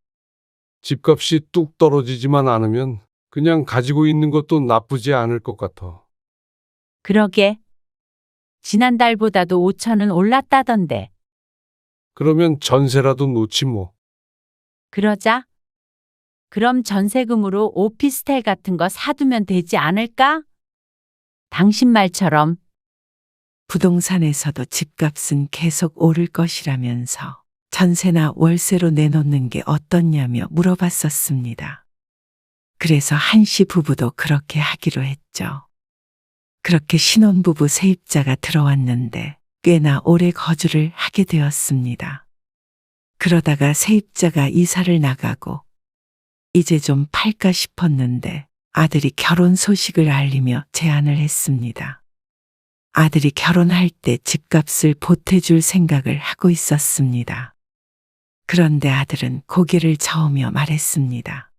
집값이 뚝 떨어지지만 않으면 그냥 가지고 있는 것도 나쁘지 않을 것 같아. 그러게. 지난달보다도 5천은 올랐다던데. 그러면 전세라도 놓지 뭐. 그러자. 그럼 전세금으로 오피스텔 같은 거 사두면 되지 않을까? 당신 말처럼. 부동산에서도 집값은 계속 오를 것이라면서 전세나 월세로 내놓는 게 어떻냐며 물어봤었습니다. 그래서 한 씨 부부도 그렇게 하기로 했죠. 그렇게 신혼부부 세입자가 들어왔는데 꽤나 오래 거주를 하게 되었습니다. 그러다가 세입자가 이사를 나가고 이제 좀 팔까 싶었는데 아들이 결혼 소식을 알리며 제안을 했습니다. 아들이 결혼할 때 집값을 보태줄 생각을 하고 있었습니다. 그런데 아들은 고개를 저으며 말했습니다.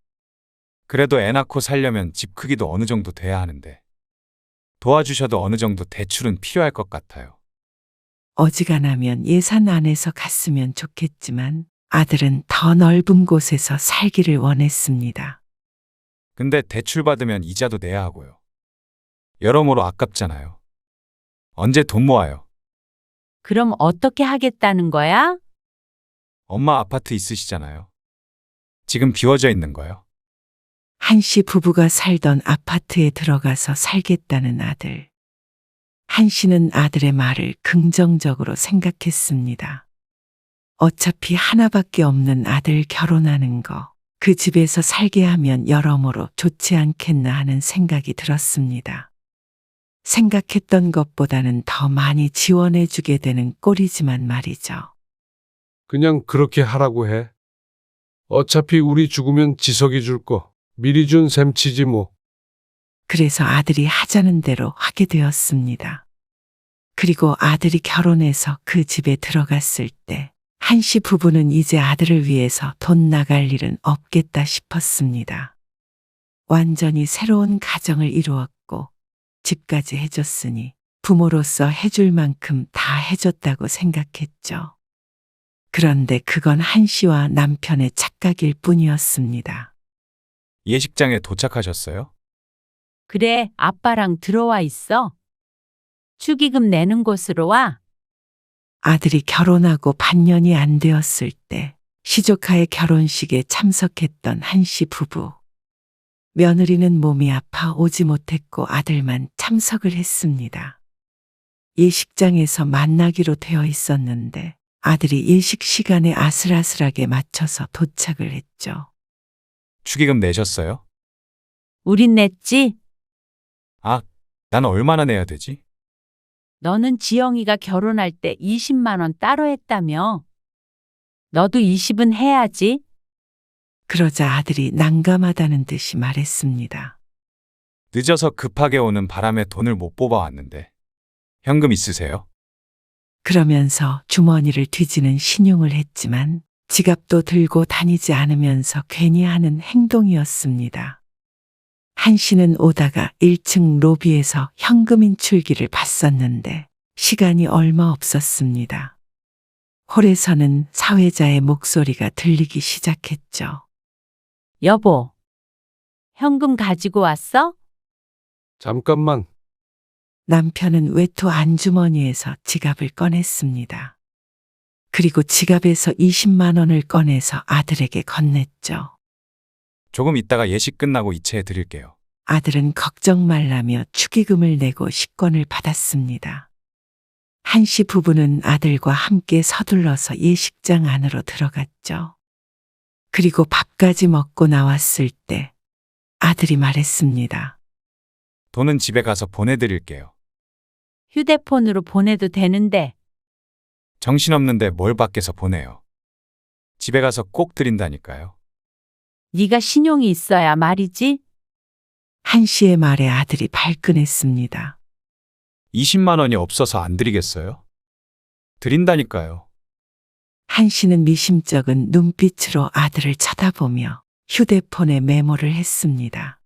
그래도 애 낳고 살려면 집 크기도 어느 정도 돼야 하는데. 도와주셔도 어느 정도 대출은 필요할 것 같아요. 어지간하면 예산 안에서 갔으면 좋겠지만 아들은 더 넓은 곳에서 살기를 원했습니다. 근데 대출 받으면 이자도 내야 하고요. 여러모로 아깝잖아요. 언제 돈 모아요? 그럼 어떻게 하겠다는 거야? 엄마 아파트 있으시잖아요. 지금 비워져 있는 거요. 한 씨 부부가 살던 아파트에 들어가서 살겠다는 아들. 한 씨는 아들의 말을 긍정적으로 생각했습니다. 어차피 하나밖에 없는 아들 결혼하는 거 그 집에서 살게 하면 여러모로 좋지 않겠나 하는 생각이 들었습니다. 생각했던 것보다는 더 많이 지원해 주게 되는 꼴이지만 말이죠. 그냥 그렇게 하라고 해. 어차피 우리 죽으면 지석이 줄 거 미리 준 셈치지 뭐. 그래서 아들이 하자는 대로 하게 되었습니다. 그리고 아들이 결혼해서 그 집에 들어갔을 때 한씨 부부는 이제 아들을 위해서 돈 나갈 일은 없겠다 싶었습니다. 완전히 새로운 가정을 이루었고 집까지 해줬으니 부모로서 해줄 만큼 다 해줬다고 생각했죠. 그런데 그건 한씨와 남편의 착각일 뿐이었습니다. 예식장에 도착하셨어요? 그래, 아빠랑 들어와 있어. 축의금 내는 곳으로 와. 아들이 결혼하고 반년이 안 되었을 때 시조카의 결혼식에 참석했던 한씨 부부. 며느리는 몸이 아파 오지 못했고 아들만 참석을 했습니다. 예식장에서 만나기로 되어 있었는데 아들이 예식 시간에 아슬아슬하게 맞춰서 도착을 했죠. 축의금 내셨어요? 우린 냈지? 아, 난 얼마나 내야 되지? 너는 지영이가 결혼할 때 20만 원 따로 했다며? 너도 20은 해야지. 그러자 아들이 난감하다는 듯이 말했습니다. 늦어서 급하게 오는 바람에 돈을 못 뽑아왔는데. 현금 있으세요? 그러면서 주머니를 뒤지는 신용을 했지만 지갑도 들고 다니지 않으면서 괜히 하는 행동이었습니다. 한 씨는 오다가 1층 로비에서 현금 인출기를 봤었는데 시간이 얼마 없었습니다. 홀에서는 사회자의 목소리가 들리기 시작했죠. 여보, 현금 가지고 왔어? 잠깐만. 남편은 외투 안주머니에서 지갑을 꺼냈습니다. 그리고 지갑에서 20만 원을 꺼내서 아들에게 건넸죠. 조금 있다가 예식 끝나고 이체해 드릴게요. 아들은 걱정 말라며 축의금을 내고 식권을 받았습니다. 한씨 부부는 아들과 함께 서둘러서 예식장 안으로 들어갔죠. 그리고 밥까지 먹고 나왔을 때 아들이 말했습니다. 돈은 집에 가서 보내드릴게요. 휴대폰으로 보내도 되는데. 정신없는데 뭘 밖에서 보내요. 집에 가서 꼭 드린다니까요. 네가 신용이 있어야 말이지. 한 씨의 말에 아들이 발끈했습니다. 20만 원이 없어서 안 드리겠어요? 드린다니까요. 한 씨는 미심쩍은 눈빛으로 아들을 쳐다보며 휴대폰에 메모를 했습니다.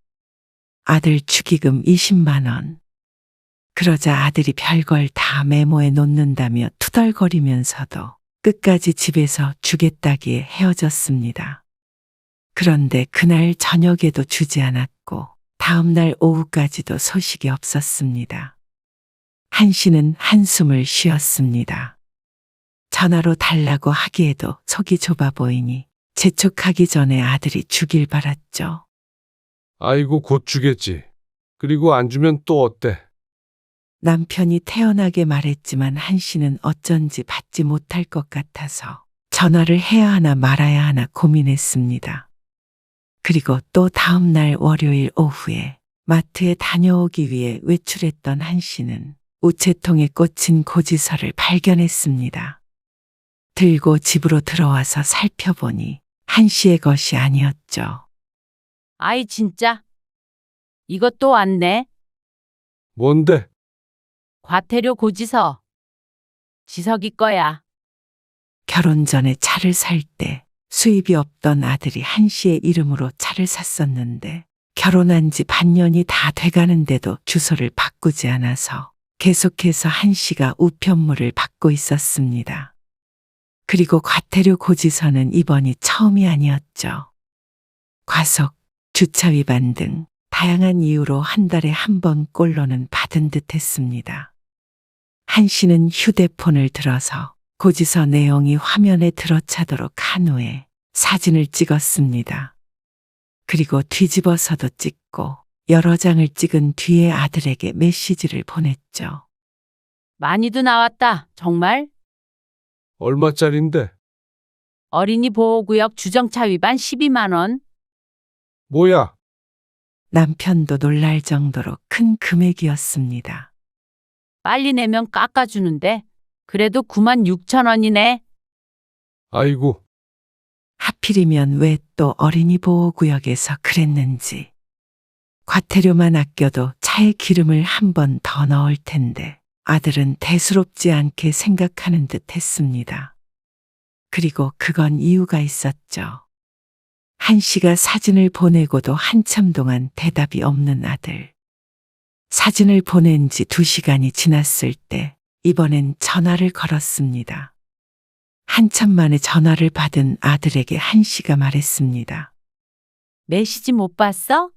아들 축의금 20만 원. 그러자 아들이 별걸 다 메모해 놓는다며 투덜거리면서도 끝까지 집에서 주겠다기에 헤어졌습니다. 그런데 그날 저녁에도 주지 않았고 다음날 오후까지도 소식이 없었습니다. 한 씨는 한숨을 쉬었습니다. 전화로 달라고 하기에도 속이 좁아 보이니 재촉하기 전에 아들이 주길 바랐죠. 아이고 곧 주겠지. 그리고 안 주면 또 어때? 남편이 태연하게 말했지만 한 씨는 어쩐지 받지 못할 것 같아서 전화를 해야 하나 말아야 하나 고민했습니다. 그리고 또 다음 날 월요일 오후에 마트에 다녀오기 위해 외출했던 한 씨는 우체통에 꽂힌 고지서를 발견했습니다. 들고 집으로 들어와서 살펴보니 한 씨의 것이 아니었죠. 아이 진짜. 이것도 왔네. 뭔데? 과태료 고지서. 지석이 거야. 결혼 전에 차를 살 때 수입이 없던 아들이 한 씨의 이름으로 차를 샀었는데 결혼한 지 반년이 다 돼가는데도 주소를 바꾸지 않아서 계속해서 한 씨가 우편물을 받고 있었습니다. 그리고 과태료 고지서는 이번이 처음이 아니었죠. 과속, 주차 위반 등 다양한 이유로 한 달에 한 번 꼴로는 받은 듯 했습니다. 한 씨는 휴대폰을 들어서 고지서 내용이 화면에 들어차도록 한 후에 사진을 찍었습니다. 그리고 뒤집어서도 찍고 여러 장을 찍은 뒤에 아들에게 메시지를 보냈죠. 많이도 나왔다. 정말? 얼마짜린데? 어린이 보호구역 주정차 위반 12만 원. 뭐야? 남편도 놀랄 정도로 큰 금액이었습니다. 빨리 내면 깎아주는데 그래도 9만 6천 원이네. 아이고, 하필이면 왜 또 어린이 보호구역에서 그랬는지. 과태료만 아껴도 차에 기름을 한 번 더 넣을 텐데 아들은 대수롭지 않게 생각하는 듯 했습니다. 그리고 그건 이유가 있었죠. 한 씨가 사진을 보내고도 한참 동안 대답이 없는 아들. 사진을 보낸 지 2시간이 지났을 때 이번엔 전화를 걸었습니다. 한참 만에 전화를 받은 아들에게 한 씨가 말했습니다. 메시지 못 봤어?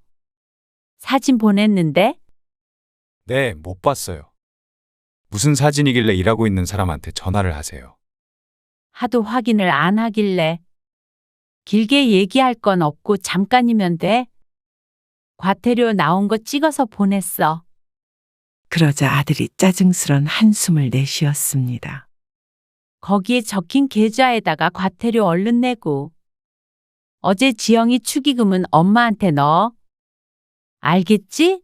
사진 보냈는데? 네, 못 봤어요. 무슨 사진이길래 일하고 있는 사람한테 전화를 하세요. 하도 확인을 안 하길래. 길게 얘기할 건 없고 잠깐이면 돼. 과태료 나온 거 찍어서 보냈어. 그러자 아들이 짜증스런 한숨을 내쉬었습니다. 거기에 적힌 계좌에다가 과태료 얼른 내고. 어제 지영이 축의금은 엄마한테 넣어. 알겠지?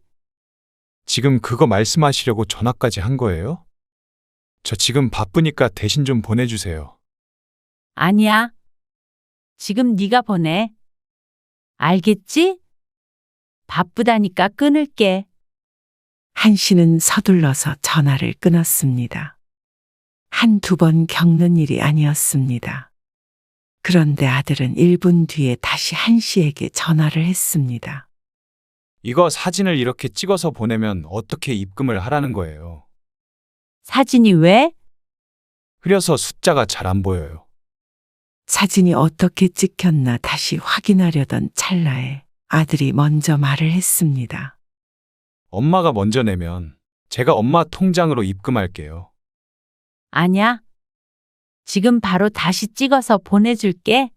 지금 그거 말씀하시려고 전화까지 한 거예요? 저 지금 바쁘니까 대신 좀 보내주세요. 아니야. 지금 네가 보내. 알겠지? 바쁘다니까 끊을게. 한 씨는 서둘러서 전화를 끊었습니다. 한두 번 겪는 일이 아니었습니다. 그런데 아들은 1분 뒤에 다시 한 씨에게 전화를 했습니다. 이거 사진을 이렇게 찍어서 보내면 어떻게 입금을 하라는 거예요? 사진이 왜? 흐려서 숫자가 잘 안 보여요. 사진이 어떻게 찍혔나 다시 확인하려던 찰나에 아들이 먼저 말을 했습니다. 엄마가 먼저 내면 제가 엄마 통장으로 입금할게요. 아냐. 지금 바로 다시 찍어서 보내줄게.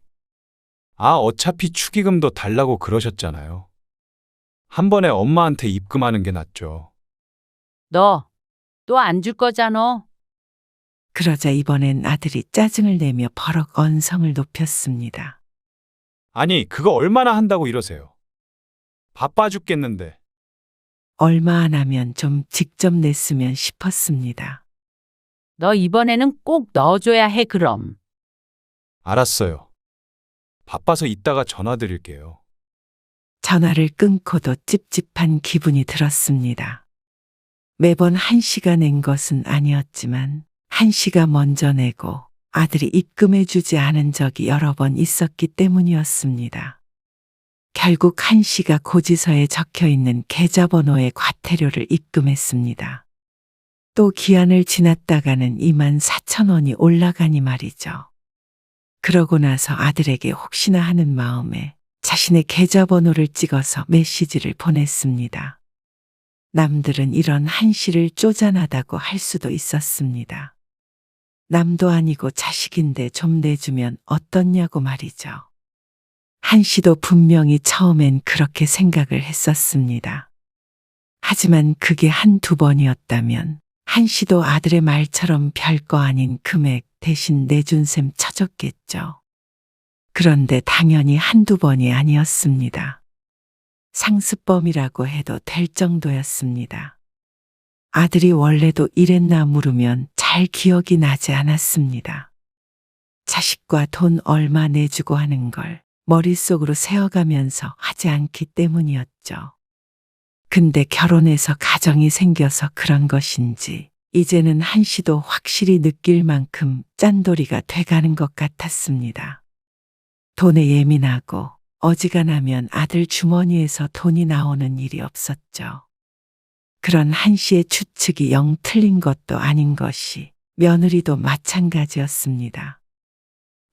아, 어차피 축의금도 달라고 그러셨잖아요. 한 번에 엄마한테 입금하는 게 낫죠. 너 또 안 줄 거잖아. 그러자 이번엔 아들이 짜증을 내며 버럭 언성을 높였습니다. 아니, 그거 얼마나 한다고 이러세요? 바빠 죽겠는데. 얼마 안 하면 좀 직접 냈으면 싶었습니다. 너 이번에는 꼭 넣어줘야 해 그럼. 알았어요. 바빠서 이따가 전화 드릴게요. 전화를 끊고도 찝찝한 기분이 들었습니다. 매번 한 씨가 낸 것은 아니었지만 한 씨가 먼저 내고 아들이 입금해 주지 않은 적이 여러 번 있었기 때문이었습니다. 결국 한 씨가 고지서에 적혀 있는 계좌번호의 과태료를 입금했습니다. 또 기한을 지났다가는 24,000원이 올라가니 말이죠. 그러고 나서 아들에게 혹시나 하는 마음에 자신의 계좌번호를 찍어서 메시지를 보냈습니다. 남들은 이런 한 씨를 쪼잔하다고 할 수도 있었습니다. 남도 아니고 자식인데 좀 내주면 어떻냐고 말이죠. 한 씨도 분명히 처음엔 그렇게 생각을 했었습니다. 하지만 그게 한두 번이었다면 한 씨도 아들의 말처럼 별거 아닌 금액 대신 내준 셈 쳐줬겠죠. 그런데 당연히 한두 번이 아니었습니다. 상습범이라고 해도 될 정도였습니다. 아들이 원래도 이랬나 물으면 잘 기억이 나지 않았습니다. 자식과 돈 얼마 내주고 하는 걸 머릿속으로 세어가면서 하지 않기 때문이었죠. 근데 결혼해서 가정이 생겨서 그런 것인지 이제는 한 씨도 확실히 느낄 만큼 짠돌이가 돼가는 것 같았습니다. 돈에 예민하고 어지간하면 아들 주머니에서 돈이 나오는 일이 없었죠. 그런 한 씨의 추측이 영 틀린 것도 아닌 것이 며느리도 마찬가지였습니다.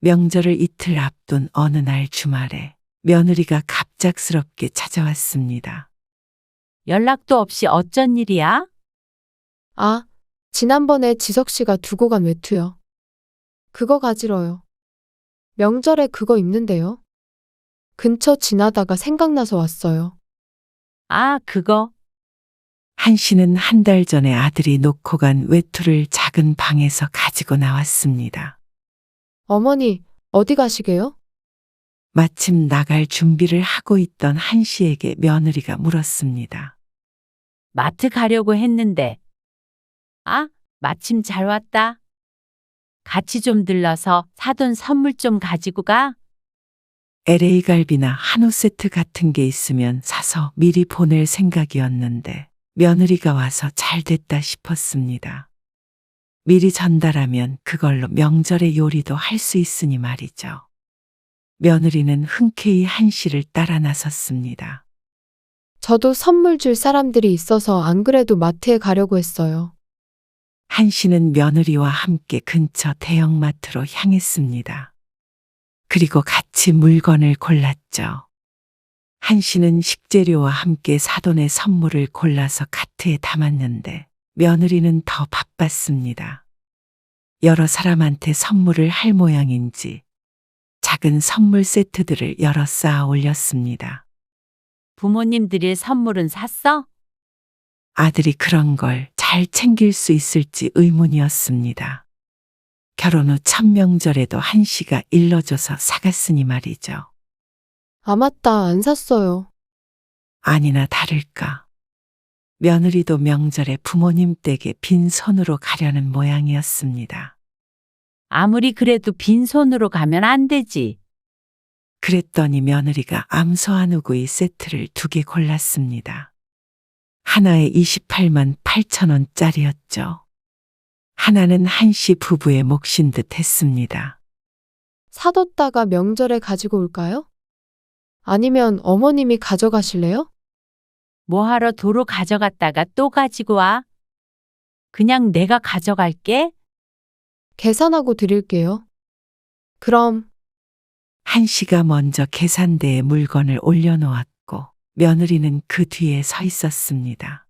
명절을 이틀 앞둔 어느 날 주말에 며느리가 갑작스럽게 찾아왔습니다. 연락도 없이 어쩐 일이야? 아, 지난번에 지석 씨가 두고 간 외투요. 그거 가지러요. 명절에 그거 입는데요. 근처 지나다가 생각나서 왔어요. 아, 그거. 한 씨는 한 달 전에 아들이 놓고 간 외투를 작은 방에서 가지고 나왔습니다. 어머니, 어디 가시게요? 마침 나갈 준비를 하고 있던 한 씨에게 며느리가 물었습니다. 마트 가려고 했는데. 아, 마침 잘 왔다. 같이 좀 들러서 사돈 선물 좀 가지고 가. LA 갈비나 한우 세트 같은 게 있으면 사서 미리 보낼 생각이었는데 며느리가 와서 잘 됐다 싶었습니다. 미리 전달하면 그걸로 명절의 요리도 할 수 있으니 말이죠. 며느리는 흔쾌히 한 씨를 따라 나섰습니다. 저도 선물 줄 사람들이 있어서 안 그래도 마트에 가려고 했어요. 한 씨는 며느리와 함께 근처 대형마트로 향했습니다. 그리고 같이 물건을 골랐죠. 한 씨는 식재료와 함께 사돈의 선물을 골라서 카트에 담았는데 며느리는 더 바빴습니다. 여러 사람한테 선물을 할 모양인지 작은 선물 세트들을 여러 쌓아 올렸습니다. 부모님 드릴 선물은 샀어? 아들이 그런 걸 잘 챙길 수 있을지 의문이었습니다. 결혼 후 첫 명절에도 한 씨가 일러줘서 사갔으니 말이죠. 아, 맞다. 안 샀어요. 아니나 다를까. 며느리도 명절에 부모님 댁에 빈손으로 가려는 모양이었습니다. 아무리 그래도 빈손으로 가면 안 되지. 그랬더니 며느리가 암소한우구이 세트를 2개 골랐습니다. 하나에 28만 8천 원짜리였죠. 하나는 한 씨 부부의 몫인 듯 했습니다. 사뒀다가 명절에 가지고 올까요? 아니면 어머님이 가져가실래요? 뭐하러 도로 가져갔다가 또 가지고 와? 그냥 내가 가져갈게. 계산하고 드릴게요. 그럼 한 씨가 먼저 계산대에 물건을 올려놓았고 며느리는 그 뒤에 서 있었습니다.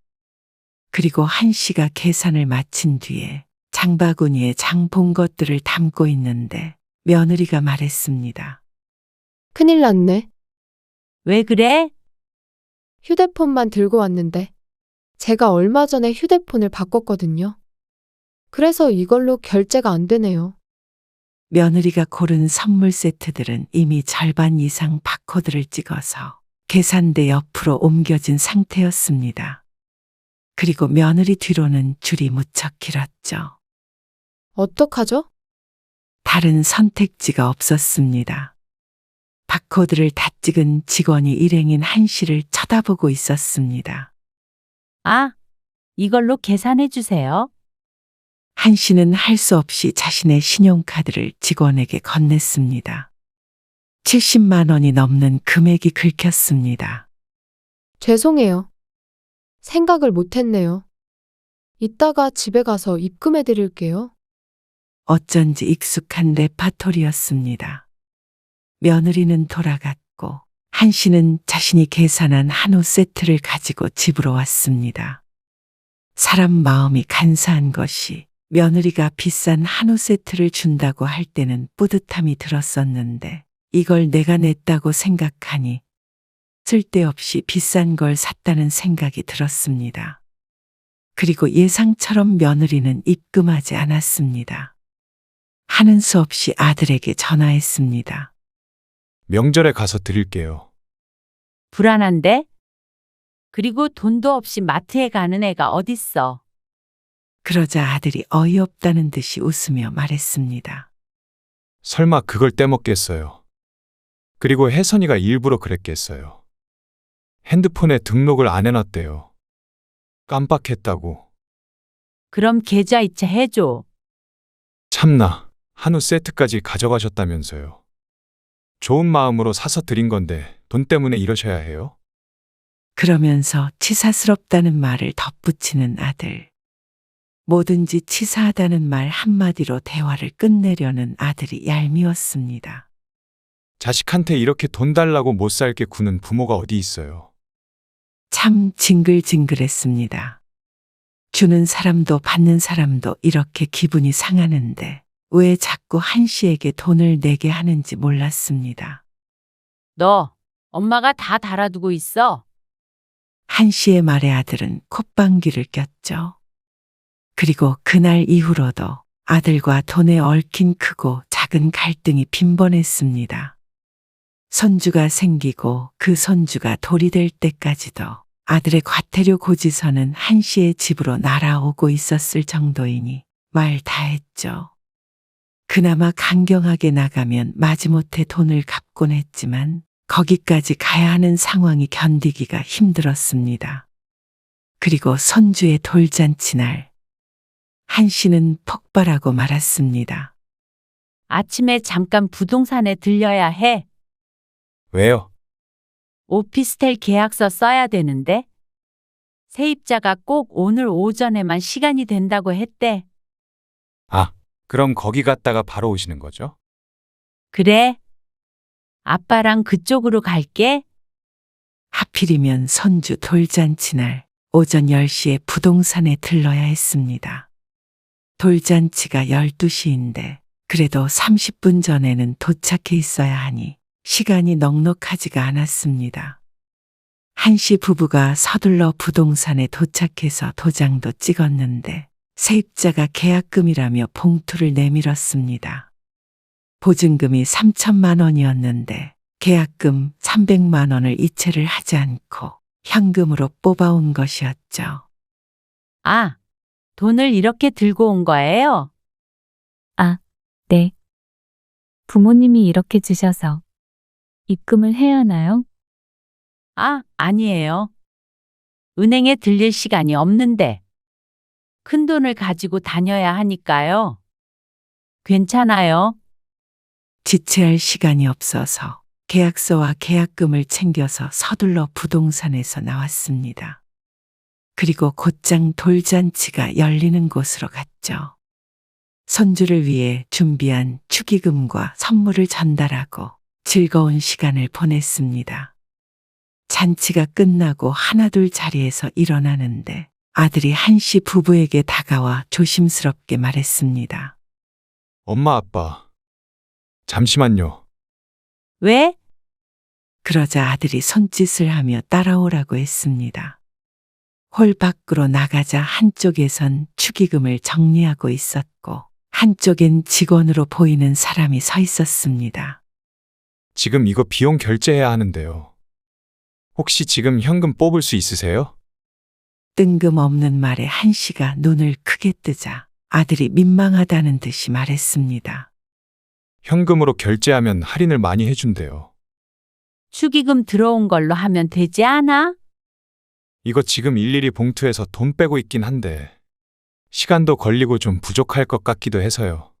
그리고 한 씨가 계산을 마친 뒤에 장바구니에 장 본 것들을 담고 있는데 며느리가 말했습니다. 큰일 났네. 왜 그래? 휴대폰만 들고 왔는데 제가 얼마 전에 휴대폰을 바꿨거든요. 그래서 이걸로 결제가 안 되네요. 며느리가 고른 선물 세트들은 이미 절반 이상 바코드를 찍어서 계산대 옆으로 옮겨진 상태였습니다. 그리고 며느리 뒤로는 줄이 무척 길었죠. 어떡하죠? 다른 선택지가 없었습니다. 바코드를 다 찍은 직원이 일행인 한 씨를 쳐다보고 있었습니다. 아, 이걸로 계산해 주세요. 한 씨는 할 수 없이 자신의 신용카드를 직원에게 건넸습니다. 70만 원이 넘는 금액이 긁혔습니다. 죄송해요. 생각을 못했네요. 이따가 집에 가서 입금해 드릴게요. 어쩐지 익숙한 레파토리였습니다. 며느리는 돌아갔고 한 씨는 자신이 계산한 한우 세트를 가지고 집으로 왔습니다. 사람 마음이 간사한 것이 며느리가 비싼 한우 세트를 준다고 할 때는 뿌듯함이 들었었는데 이걸 내가 냈다고 생각하니 쓸데없이 비싼 걸 샀다는 생각이 들었습니다. 그리고 예상처럼 며느리는 입금하지 않았습니다. 하는 수 없이 아들에게 전화했습니다. 명절에 가서 드릴게요. 불안한데? 그리고 돈도 없이 마트에 가는 애가 어딨어. 그러자 아들이 어이없다는 듯이 웃으며 말했습니다. 설마 그걸 떼먹겠어요. 그리고 혜선이가 일부러 그랬겠어요. 핸드폰에 등록을 안 해놨대요. 깜빡했다고. 그럼 계좌이체 해줘. 참나, 한우 세트까지 가져가셨다면서요. 좋은 마음으로 사서 드린 건데 돈 때문에 이러셔야 해요? 그러면서 치사스럽다는 말을 덧붙이는 아들. 뭐든지 치사하다는 말 한마디로 대화를 끝내려는 아들이 얄미웠습니다. 자식한테 이렇게 돈 달라고 못 살게 구는 부모가 어디 있어요. 참 징글징글했습니다. 주는 사람도 받는 사람도 이렇게 기분이 상하는데 왜 자꾸 한 씨에게 돈을 내게 하는지 몰랐습니다. 너, 엄마가 다 달아두고 있어. 한 씨의 말에 아들은 콧방귀를 꼈죠. 그리고 그날 이후로도 아들과 돈에 얽힌 크고 작은 갈등이 빈번했습니다. 손주가 생기고 그 손주가 돌이 될 때까지도 아들의 과태료 고지서는 한 씨의 집으로 날아오고 있었을 정도이니 말 다 했죠. 그나마 강경하게 나가면 마지못해 돈을 갚곤 했지만 거기까지 가야 하는 상황이 견디기가 힘들었습니다. 그리고 손주의 돌잔치 날, 한 씨는 폭발하고 말았습니다. 아침에 잠깐 부동산에 들려야 해. 왜요? 오피스텔 계약서 써야 되는데. 세입자가 꼭 오늘 오전에만 시간이 된다고 했대. 아, 그럼 거기 갔다가 바로 오시는 거죠? 그래. 아빠랑 그쪽으로 갈게. 하필이면 손주 돌잔치 날 오전 10시에 부동산에 들러야 했습니다. 돌잔치가 12시인데 그래도 30분 전에는 도착해 있어야 하니 시간이 넉넉하지가 않았습니다. 한 씨 부부가 서둘러 부동산에 도착해서 도장도 찍었는데 세입자가 계약금이라며 봉투를 내밀었습니다. 보증금이 3천만 원이었는데 계약금 300만 원을 이체를 하지 않고 현금으로 뽑아온 것이었죠. 아, 돈을 이렇게 들고 온 거예요? 네. 부모님이 이렇게 주셔서 입금을 해야 하나요? 아, 아니에요. 은행에 들릴 시간이 없는데. 큰 돈을 가지고 다녀야 하니까요. 괜찮아요. 지체할 시간이 없어서 계약서와 계약금을 챙겨서 서둘러 부동산에서 나왔습니다. 그리고 곧장 돌잔치가 열리는 곳으로 갔죠. 손주를 위해 준비한 축의금과 선물을 전달하고 즐거운 시간을 보냈습니다. 잔치가 끝나고 하나둘 자리에서 일어나는데 아들이 한 씨 부부에게 다가와 조심스럽게 말했습니다. 엄마, 아빠. 잠시만요. 왜? 그러자 아들이 손짓을 하며 따라오라고 했습니다. 홀 밖으로 나가자 한쪽에선 축의금을 정리하고 있었고 한쪽엔 직원으로 보이는 사람이 서 있었습니다. 지금 이거 비용 결제해야 하는데요. 혹시 지금 현금 뽑을 수 있으세요? 뜬금없는 말에 한 씨가 눈을 크게 뜨자 아들이 민망하다는 듯이 말했습니다. 현금으로 결제하면 할인을 많이 해준대요. 축의금 들어온 걸로 하면 되지 않아? 이거 지금 일일이 봉투에서 돈 빼고 있긴 한데 시간도 걸리고 좀 부족할 것 같기도 해서요.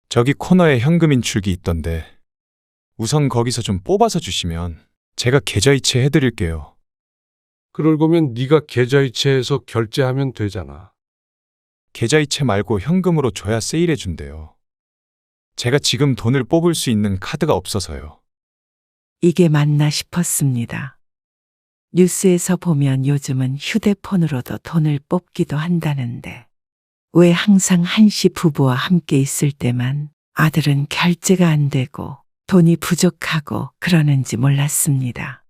저기 코너에 현금 인출기 있던데 우선 거기서 좀 뽑아서 주시면 제가 계좌이체 해드릴게요. 그럴 거면 네가 계좌이체해서 결제하면 되잖아. 계좌이체 말고 현금으로 줘야 세일해 준대요. 제가 지금 돈을 뽑을 수 있는 카드가 없어서요. 이게 맞나 싶었습니다. 뉴스에서 보면 요즘은 휴대폰으로도 돈을 뽑기도 한다는데 왜 항상 한 씨 부부와 함께 있을 때만 아들은 결제가 안 되고 돈이 부족하고 그러는지 몰랐습니다.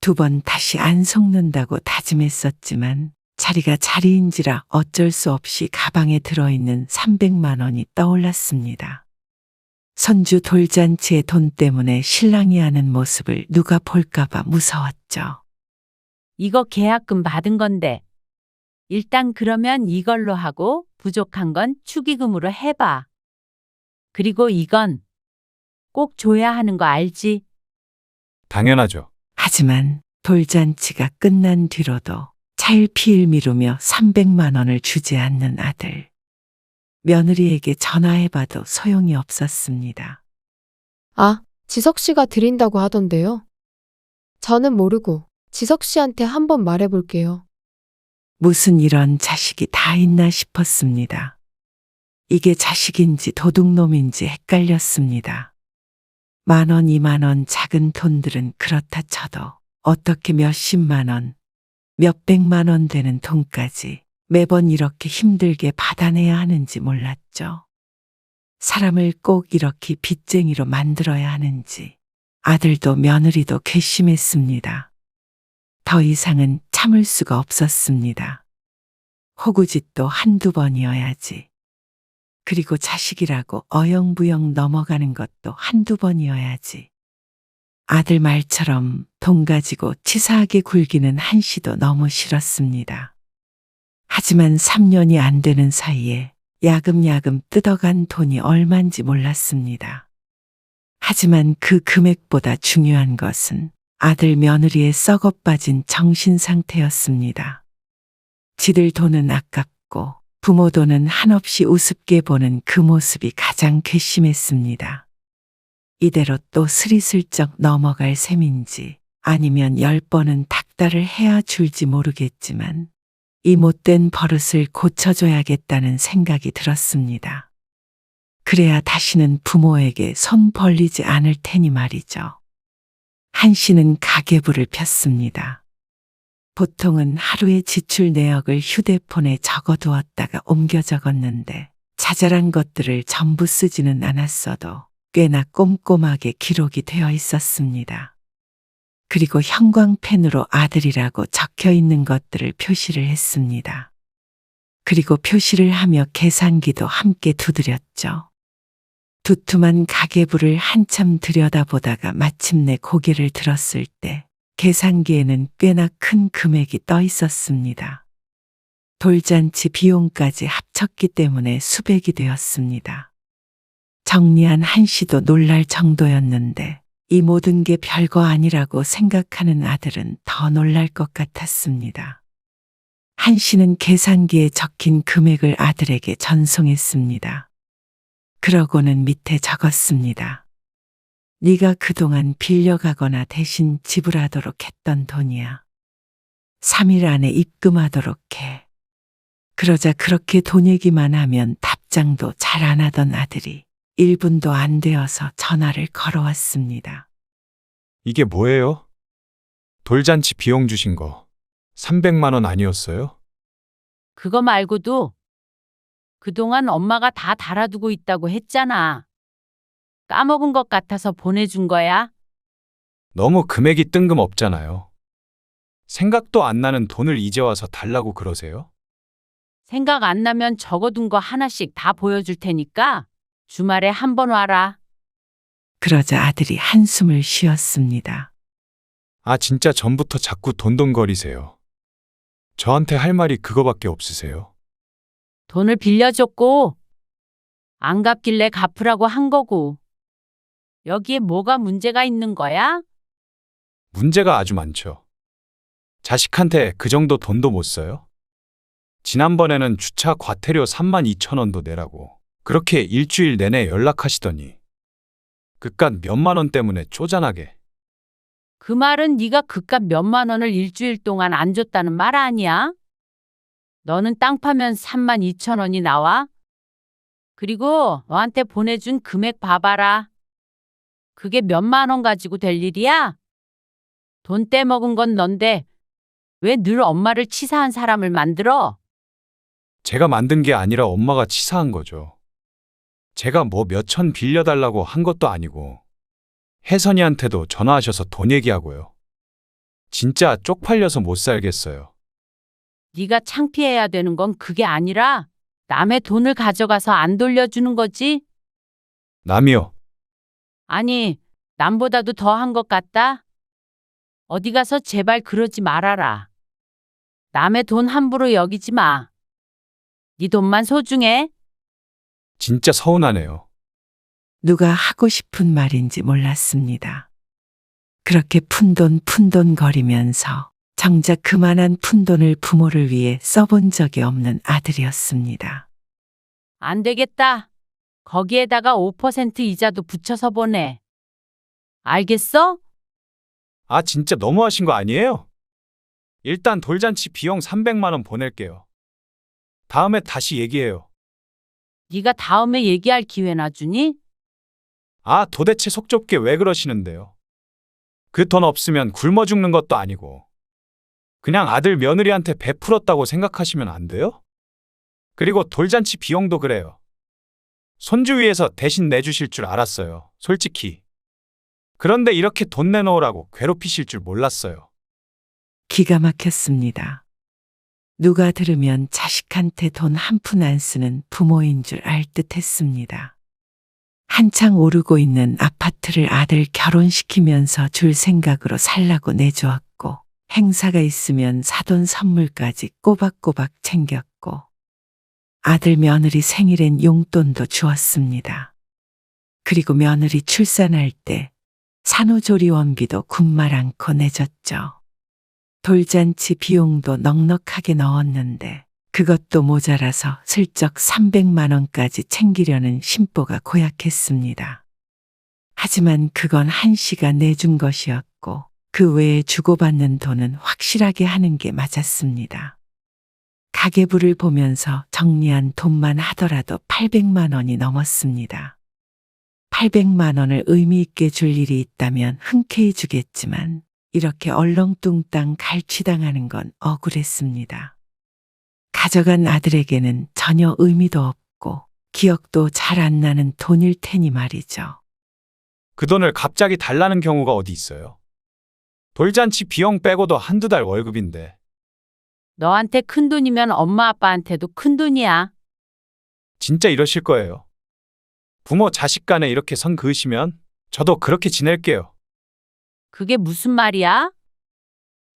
2번 다시 안 속는다고 다짐했었지만 자리가 자리인지라 어쩔 수 없이 가방에 들어있는 300만 원이 떠올랐습니다. 손주 돌잔치의 돈 때문에 신랑이 하는 모습을 누가 볼까봐 무서웠죠. 이거 계약금 받은 건데. 일단 그러면 이걸로 하고 부족한 건 축의금으로 해봐. 그리고 이건 꼭 줘야 하는 거 알지? 당연하죠. 하지만 돌잔치가 끝난 뒤로도 차일피일 미루며 300만 원을 주지 않는 아들. 며느리에게 전화해봐도 소용이 없었습니다. 아, 지석 씨가 드린다고 하던데요. 저는 모르고 지석 씨한테 한번 말해볼게요. 무슨 이런 자식이 다 있나 싶었습니다. 이게 자식인지 도둑놈인지 헷갈렸습니다. 10,000원, 20,000원 작은 돈들은 그렇다 쳐도 어떻게 몇십만 원, 몇백만 원 되는 돈까지 매번 이렇게 힘들게 받아내야 하는지 몰랐죠. 사람을 꼭 이렇게 빚쟁이로 만들어야 하는지 아들도 며느리도 괘씸했습니다. 더 이상은 참을 수가 없었습니다. 호구짓도 한두 번이어야지. 그리고 자식이라고 어영부영 넘어가는 것도 한두 번이어야지. 아들 말처럼 돈 가지고 치사하게 굴기는 한 씨도 너무 싫었습니다. 하지만 3년이 안 되는 사이에 야금야금 뜯어간 돈이 얼만지 몰랐습니다. 하지만 그 금액보다 중요한 것은 아들 며느리의 썩어 빠진 정신 상태였습니다. 지들 돈은 아깝고 부모 돈은 한없이 우습게 보는 그 모습이 가장 괘씸했습니다. 이대로 또 스리슬쩍 넘어갈 셈인지 아니면 10번은 닥달을 해야 줄지 모르겠지만 이 못된 버릇을 고쳐줘야겠다는 생각이 들었습니다. 그래야 다시는 부모에게 손 벌리지 않을 테니 말이죠. 한 씨는 가계부를 폈습니다. 보통은 하루의 지출 내역을 휴대폰에 적어두었다가 옮겨 적었는데 자잘한 것들을 전부 쓰지는 않았어도 꽤나 꼼꼼하게 기록이 되어 있었습니다. 그리고 형광펜으로 아들이라고 적혀 있는 것들을 표시를 했습니다. 그리고 표시를 하며 계산기도 함께 두드렸죠. 두툼한 가계부를 한참 들여다보다가 마침내 고개를 들었을 때 계산기에는 꽤나 큰 금액이 떠 있었습니다. 돌잔치 비용까지 합쳤기 때문에 수백이 되었습니다. 정리한 한 씨도 놀랄 정도였는데 이 모든 게 별거 아니라고 생각하는 아들은 더 놀랄 것 같았습니다. 한 씨는 계산기에 적힌 금액을 아들에게 전송했습니다. 그러고는 밑에 적었습니다. 네가 그동안 빌려가거나 대신 지불하도록 했던 돈이야. 3일 안에 입금하도록 해. 그러자 그렇게 돈 얘기만 하면 답장도 잘 안 하던 아들이 1분도 안 되어서 전화를 걸어왔습니다. 이게 뭐예요? 돌잔치 비용 주신 거 300만 원 아니었어요? 그거 말고도 그동안 엄마가 다 달아두고 있다고 했잖아. 까먹은 것 같아서 보내준 거야. 너무 금액이 뜬금없잖아요. 생각도 안 나는 돈을 이제 와서 달라고 그러세요? 생각 안 나면 적어둔 거 하나씩 다 보여줄 테니까 주말에 한번 와라. 그러자 아들이 한숨을 쉬었습니다. 아, 진짜 전부터 자꾸 돈돈거리세요. 저한테 할 말이 그거밖에 없으세요? 돈을 빌려줬고 안 갚길래 갚으라고 한 거고. 여기에 뭐가 문제가 있는 거야? 문제가 아주 많죠. 자식한테 그 정도 돈도 못 써요? 지난번에는 주차 과태료 32,000원도 내라고 그렇게 일주일 내내 연락하시더니 그깟 몇만 원 때문에 쪼잔하게. 그 말은 네가 그깟 몇만 원을 일주일 동안 안 줬다는 말 아니야? 너는 땅 파면 32,000원이 나와? 그리고 너한테 보내준 금액 봐봐라. 그게 몇만 원 가지고 될 일이야? 돈 떼먹은 건 넌데 왜 늘 엄마를 치사한 사람을 만들어? 제가 만든 게 아니라 엄마가 치사한 거죠. 제가 뭐 몇천 빌려달라고 한 것도 아니고 혜선이한테도 전화하셔서 돈 얘기하고요. 진짜 쪽팔려서 못 살겠어요. 네가 창피해야 되는 건 그게 아니라 남의 돈을 가져가서 안 돌려주는 거지? 남이요. 아니, 남보다도 더 한 것 같다? 어디 가서 제발 그러지 말아라. 남의 돈 함부로 여기지 마. 네 돈만 소중해. 진짜 서운하네요. 누가 하고 싶은 말인지 몰랐습니다. 그렇게 푼돈 거리면서 정작 그만한 푼돈을 부모를 위해 써본 적이 없는 아들이었습니다. 안 되겠다. 거기에다가 5% 이자도 붙여서 보내. 알겠어? 아, 진짜 너무하신 거 아니에요? 일단 돌잔치 비용 300만 원 보낼게요. 다음에 다시 얘기해요. 네가 다음에 얘기할 기회나 주니? 아, 도대체 속 좁게 왜 그러시는데요? 그 돈 없으면 굶어 죽는 것도 아니고 그냥 아들 며느리한테 베풀었다고 생각하시면 안 돼요? 그리고 돌잔치 비용도 그래요. 손주 위해서 대신 내주실 줄 알았어요, 솔직히. 그런데 이렇게 돈 내놓으라고 괴롭히실 줄 몰랐어요. 기가 막혔습니다. 누가 들으면 자식한테 돈 한 푼 안 쓰는 부모인 줄 알 듯 했습니다. 한창 오르고 있는 아파트를 아들 결혼시키면서 줄 생각으로 살라고 내주었고, 행사가 있으면 사돈 선물까지 꼬박꼬박 챙겼고, 아들 며느리 생일엔 용돈도 주었습니다. 그리고 며느리 출산할 때 산후조리원비도 군말 않고 내줬죠. 돌잔치 비용도 넉넉하게 넣었는데 그것도 모자라서 슬쩍 300만 원까지 챙기려는 심보가 고약했습니다. 하지만 그건 한씨가 내준 것이었고 그 외에 주고받는 돈은 확실하게 하는 게 맞았습니다. 가계부를 보면서 정리한 돈만 하더라도 800만 원이 넘었습니다. 800만 원을 의미 있게 줄 일이 있다면 흔쾌히 주겠지만 이렇게 얼렁뚱땅 갈취당하는 건 억울했습니다. 가져간 아들에게는 전혀 의미도 없고 기억도 잘 안 나는 돈일 테니 말이죠. 그 돈을 갑자기 달라는 경우가 어디 있어요? 돌잔치 비용 빼고도 한두 달 월급인데. 너한테 큰 돈이면 엄마 아빠한테도 큰 돈이야. 진짜 이러실 거예요? 부모 자식 간에 이렇게 선 그으시면 저도 그렇게 지낼게요. 그게 무슨 말이야?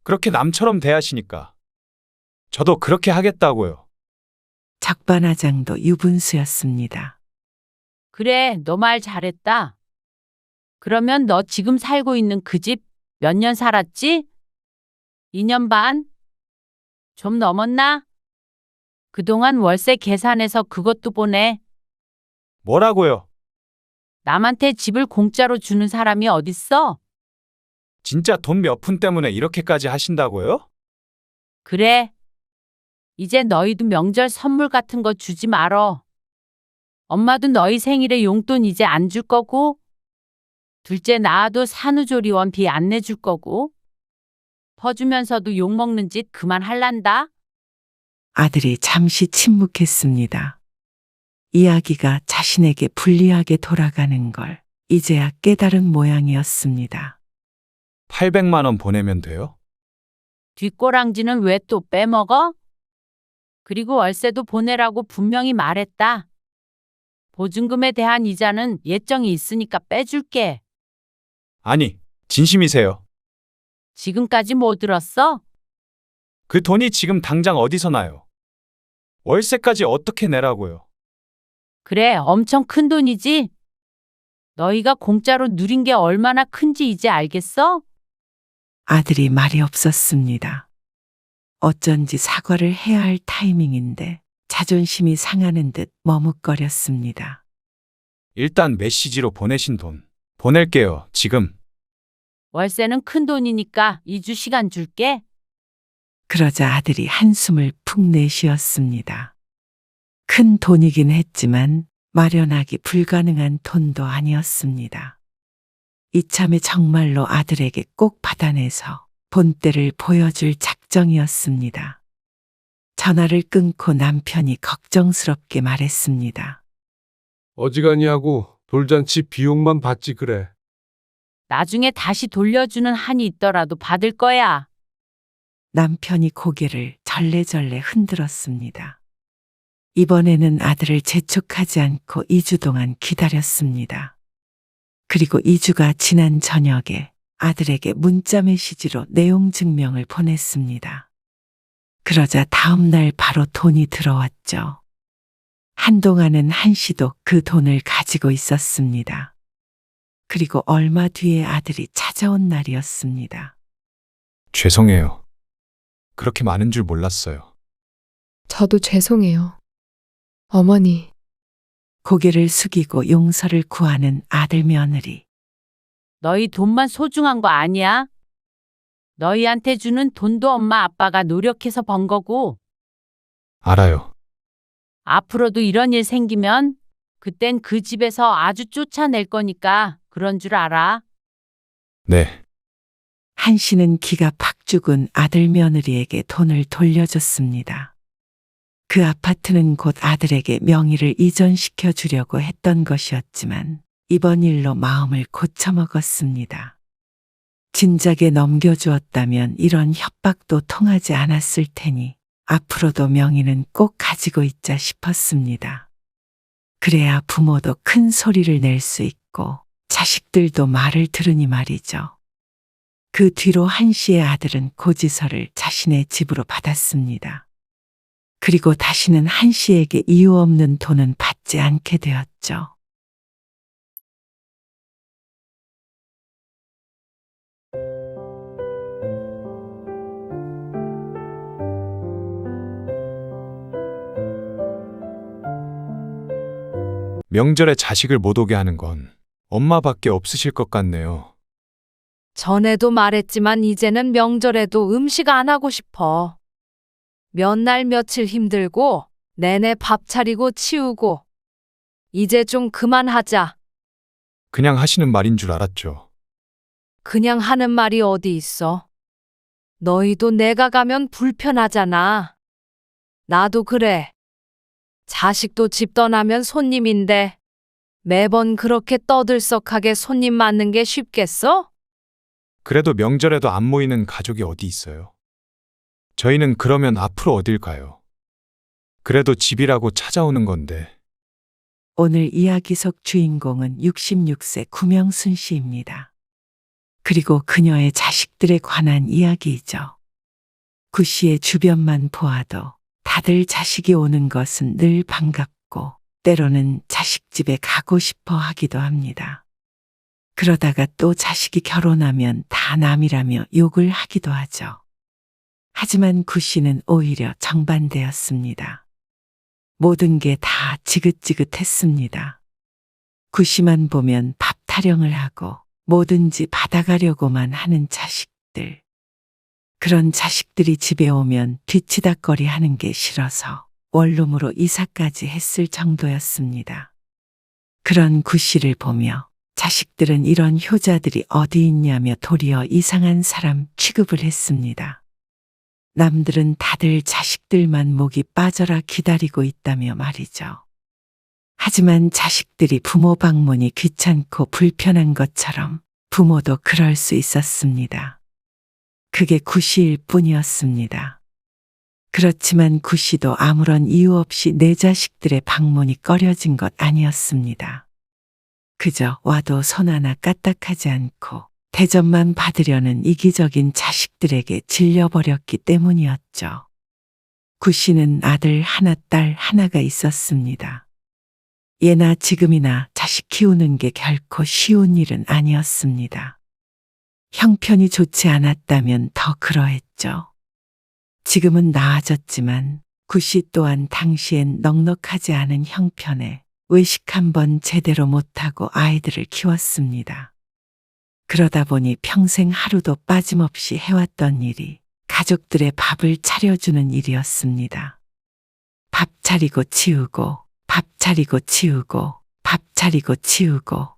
그렇게 남처럼 대하시니까. 저도 그렇게 하겠다고요. 적반하장도 유분수였습니다. 그래, 너 말 잘했다. 그러면 너 지금 살고 있는 그 집 몇 년 살았지? 2년 반? 좀 넘었나? 그동안 월세 계산해서 그것도 보내. 뭐라고요? 남한테 집을 공짜로 주는 사람이 어딨어? 진짜 돈 몇 푼 때문에 이렇게까지 하신다고요? 그래. 이제 너희도 명절 선물 같은 거 주지 말어. 엄마도 너희 생일에 용돈 이제 안 줄 거고, 둘째 낳아도 산후조리원비 안 내줄 거고, 퍼주면서도 욕먹는 짓 그만할란다. 아들이 잠시 침묵했습니다. 이야기가 자신에게 불리하게 돌아가는 걸 이제야 깨달은 모양이었습니다. 800만 원 보내면 돼요? 뒷꼬랑지는 왜 또 빼먹어? 그리고 월세도 보내라고 분명히 말했다. 보증금에 대한 이자는 예정이 있으니까 빼줄게. 아니, 진심이세요? 지금까지 뭐 들었어? 그 돈이 지금 당장 어디서 나요? 월세까지 어떻게 내라고요? 그래, 엄청 큰 돈이지? 너희가 공짜로 누린 게 얼마나 큰지 이제 알겠어? 아들이 말이 없었습니다. 어쩐지 사과를 해야 할 타이밍인데 자존심이 상하는 듯 머뭇거렸습니다. 일단 메시지로 보내신 돈 보낼게요, 지금. 월세는 큰 돈이니까 2주 시간 줄게. 그러자 아들이 한숨을 푹 내쉬었습니다. 큰 돈이긴 했지만 마련하기 불가능한 돈도 아니었습니다. 이참에 정말로 아들에게 꼭 받아내서 본때를 보여줄 작정이었습니다. 전화를 끊고 남편이 걱정스럽게 말했습니다. 어지간히 하고 돌잔치 비용만 받지 그래. 나중에 다시 돌려주는 한이 있더라도 받을 거야. 남편이 고개를 절레절레 흔들었습니다. 이번에는 아들을 재촉하지 않고 2주 동안 기다렸습니다. 그리고 2주가 지난 저녁에 아들에게 문자 메시지로 내용 증명을 보냈습니다. 그러자 다음 날 바로 돈이 들어왔죠. 한동안은 한씨도 그 돈을 가지고 있었습니다. 그리고 얼마 뒤에 아들이 찾아온 날이었습니다. 죄송해요. 그렇게 많은 줄 몰랐어요. 저도 죄송해요. 어머니, 고개를 숙이고 용서를 구하는 아들 며느리. 너희 돈만 소중한 거 아니야? 너희한테 주는 돈도 엄마 아빠가 노력해서 번 거고, 알아요. 앞으로도 이런 일 생기면 그땐 그 집에서 아주 쫓아낼 거니까 그런 줄 알아. 네. 한씨는 기가 팍 죽은 아들 며느리에게 돈을 돌려줬습니다. 그 아파트는 곧 아들에게 명의를 이전시켜 주려고 했던 것이었지만 이번 일로 마음을 고쳐먹었습니다. 진작에 넘겨주었다면 이런 협박도 통하지 않았을 테니 앞으로도 명의는 꼭 가지고 있자 싶었습니다. 그래야 부모도 큰 소리를 낼 수 있고 자식들도 말을 들으니 말이죠. 그 뒤로 한 씨의 아들은 고지서를 자신의 집으로 받았습니다. 그리고 다시는 한 씨에게 이유 없는 돈은 받지 않게 되었죠. 명절에 자식을 못 오게 하는 건 엄마밖에 없으실 것 같네요. 전에도 말했지만 이제는 명절에도 음식 안 하고 싶어. 몇 날 며칠 힘들고 내내 밥 차리고 치우고. 이제 좀 그만하자. 그냥 하시는 말인 줄 알았죠. 그냥 하는 말이 어디 있어. 너희도 내가 가면 불편하잖아. 나도 그래. 자식도 집 떠나면 손님인데 매번 그렇게 떠들썩하게 손님 맞는 게 쉽겠어? 그래도 명절에도 안 모이는 가족이 어디 있어요? 저희는 그러면 앞으로 어딜 가요? 그래도 집이라고 찾아오는 건데. 오늘 이야기 속 주인공은 66세 구명순 씨입니다. 그리고 그녀의 자식들에 관한 이야기이죠. 구 씨의 주변만 보아도 다들 자식이 오는 것은 늘 반갑고 때로는 자식 집에 가고 싶어 하기도 합니다. 그러다가 또 자식이 결혼하면 다 남이라며 욕을 하기도 하죠. 하지만 구 씨는 오히려 정반대였습니다. 모든 게 다 지긋지긋했습니다. 구 씨만 보면 밥 타령을 하고 뭐든지 받아가려고만 하는 자식들. 그런 자식들이 집에 오면 뒤치다꺼리 하는 게 싫어서 원룸으로 이사까지 했을 정도였습니다. 그런 구 씨를 보며 자식들은 이런 효자들이 어디 있냐며 도리어 이상한 사람 취급을 했습니다. 남들은 다들 자식들만 목이 빠져라 기다리고 있다며 말이죠. 하지만 자식들이 부모 방문이 귀찮고 불편한 것처럼 부모도 그럴 수 있었습니다. 그게 구 씨일 뿐이었습니다. 그렇지만 구 씨도 아무런 이유 없이 내 자식들의 방문이 꺼려진 것 아니었습니다. 그저 와도 손 하나 까딱하지 않고 대접만 받으려는 이기적인 자식들에게 질려버렸기 때문이었죠. 구 씨는 아들 하나, 딸 하나가 있었습니다. 예나 지금이나 자식 키우는 게 결코 쉬운 일은 아니었습니다. 형편이 좋지 않았다면 더 그러했죠. 지금은 나아졌지만 구 씨 또한 당시엔 넉넉하지 않은 형편에 외식 한번 제대로 못하고 아이들을 키웠습니다. 그러다 보니 평생 하루도 빠짐없이 해왔던 일이 가족들의 밥을 차려주는 일이었습니다. 밥 차리고 치우고, 밥 차리고 치우고, 밥 차리고 치우고.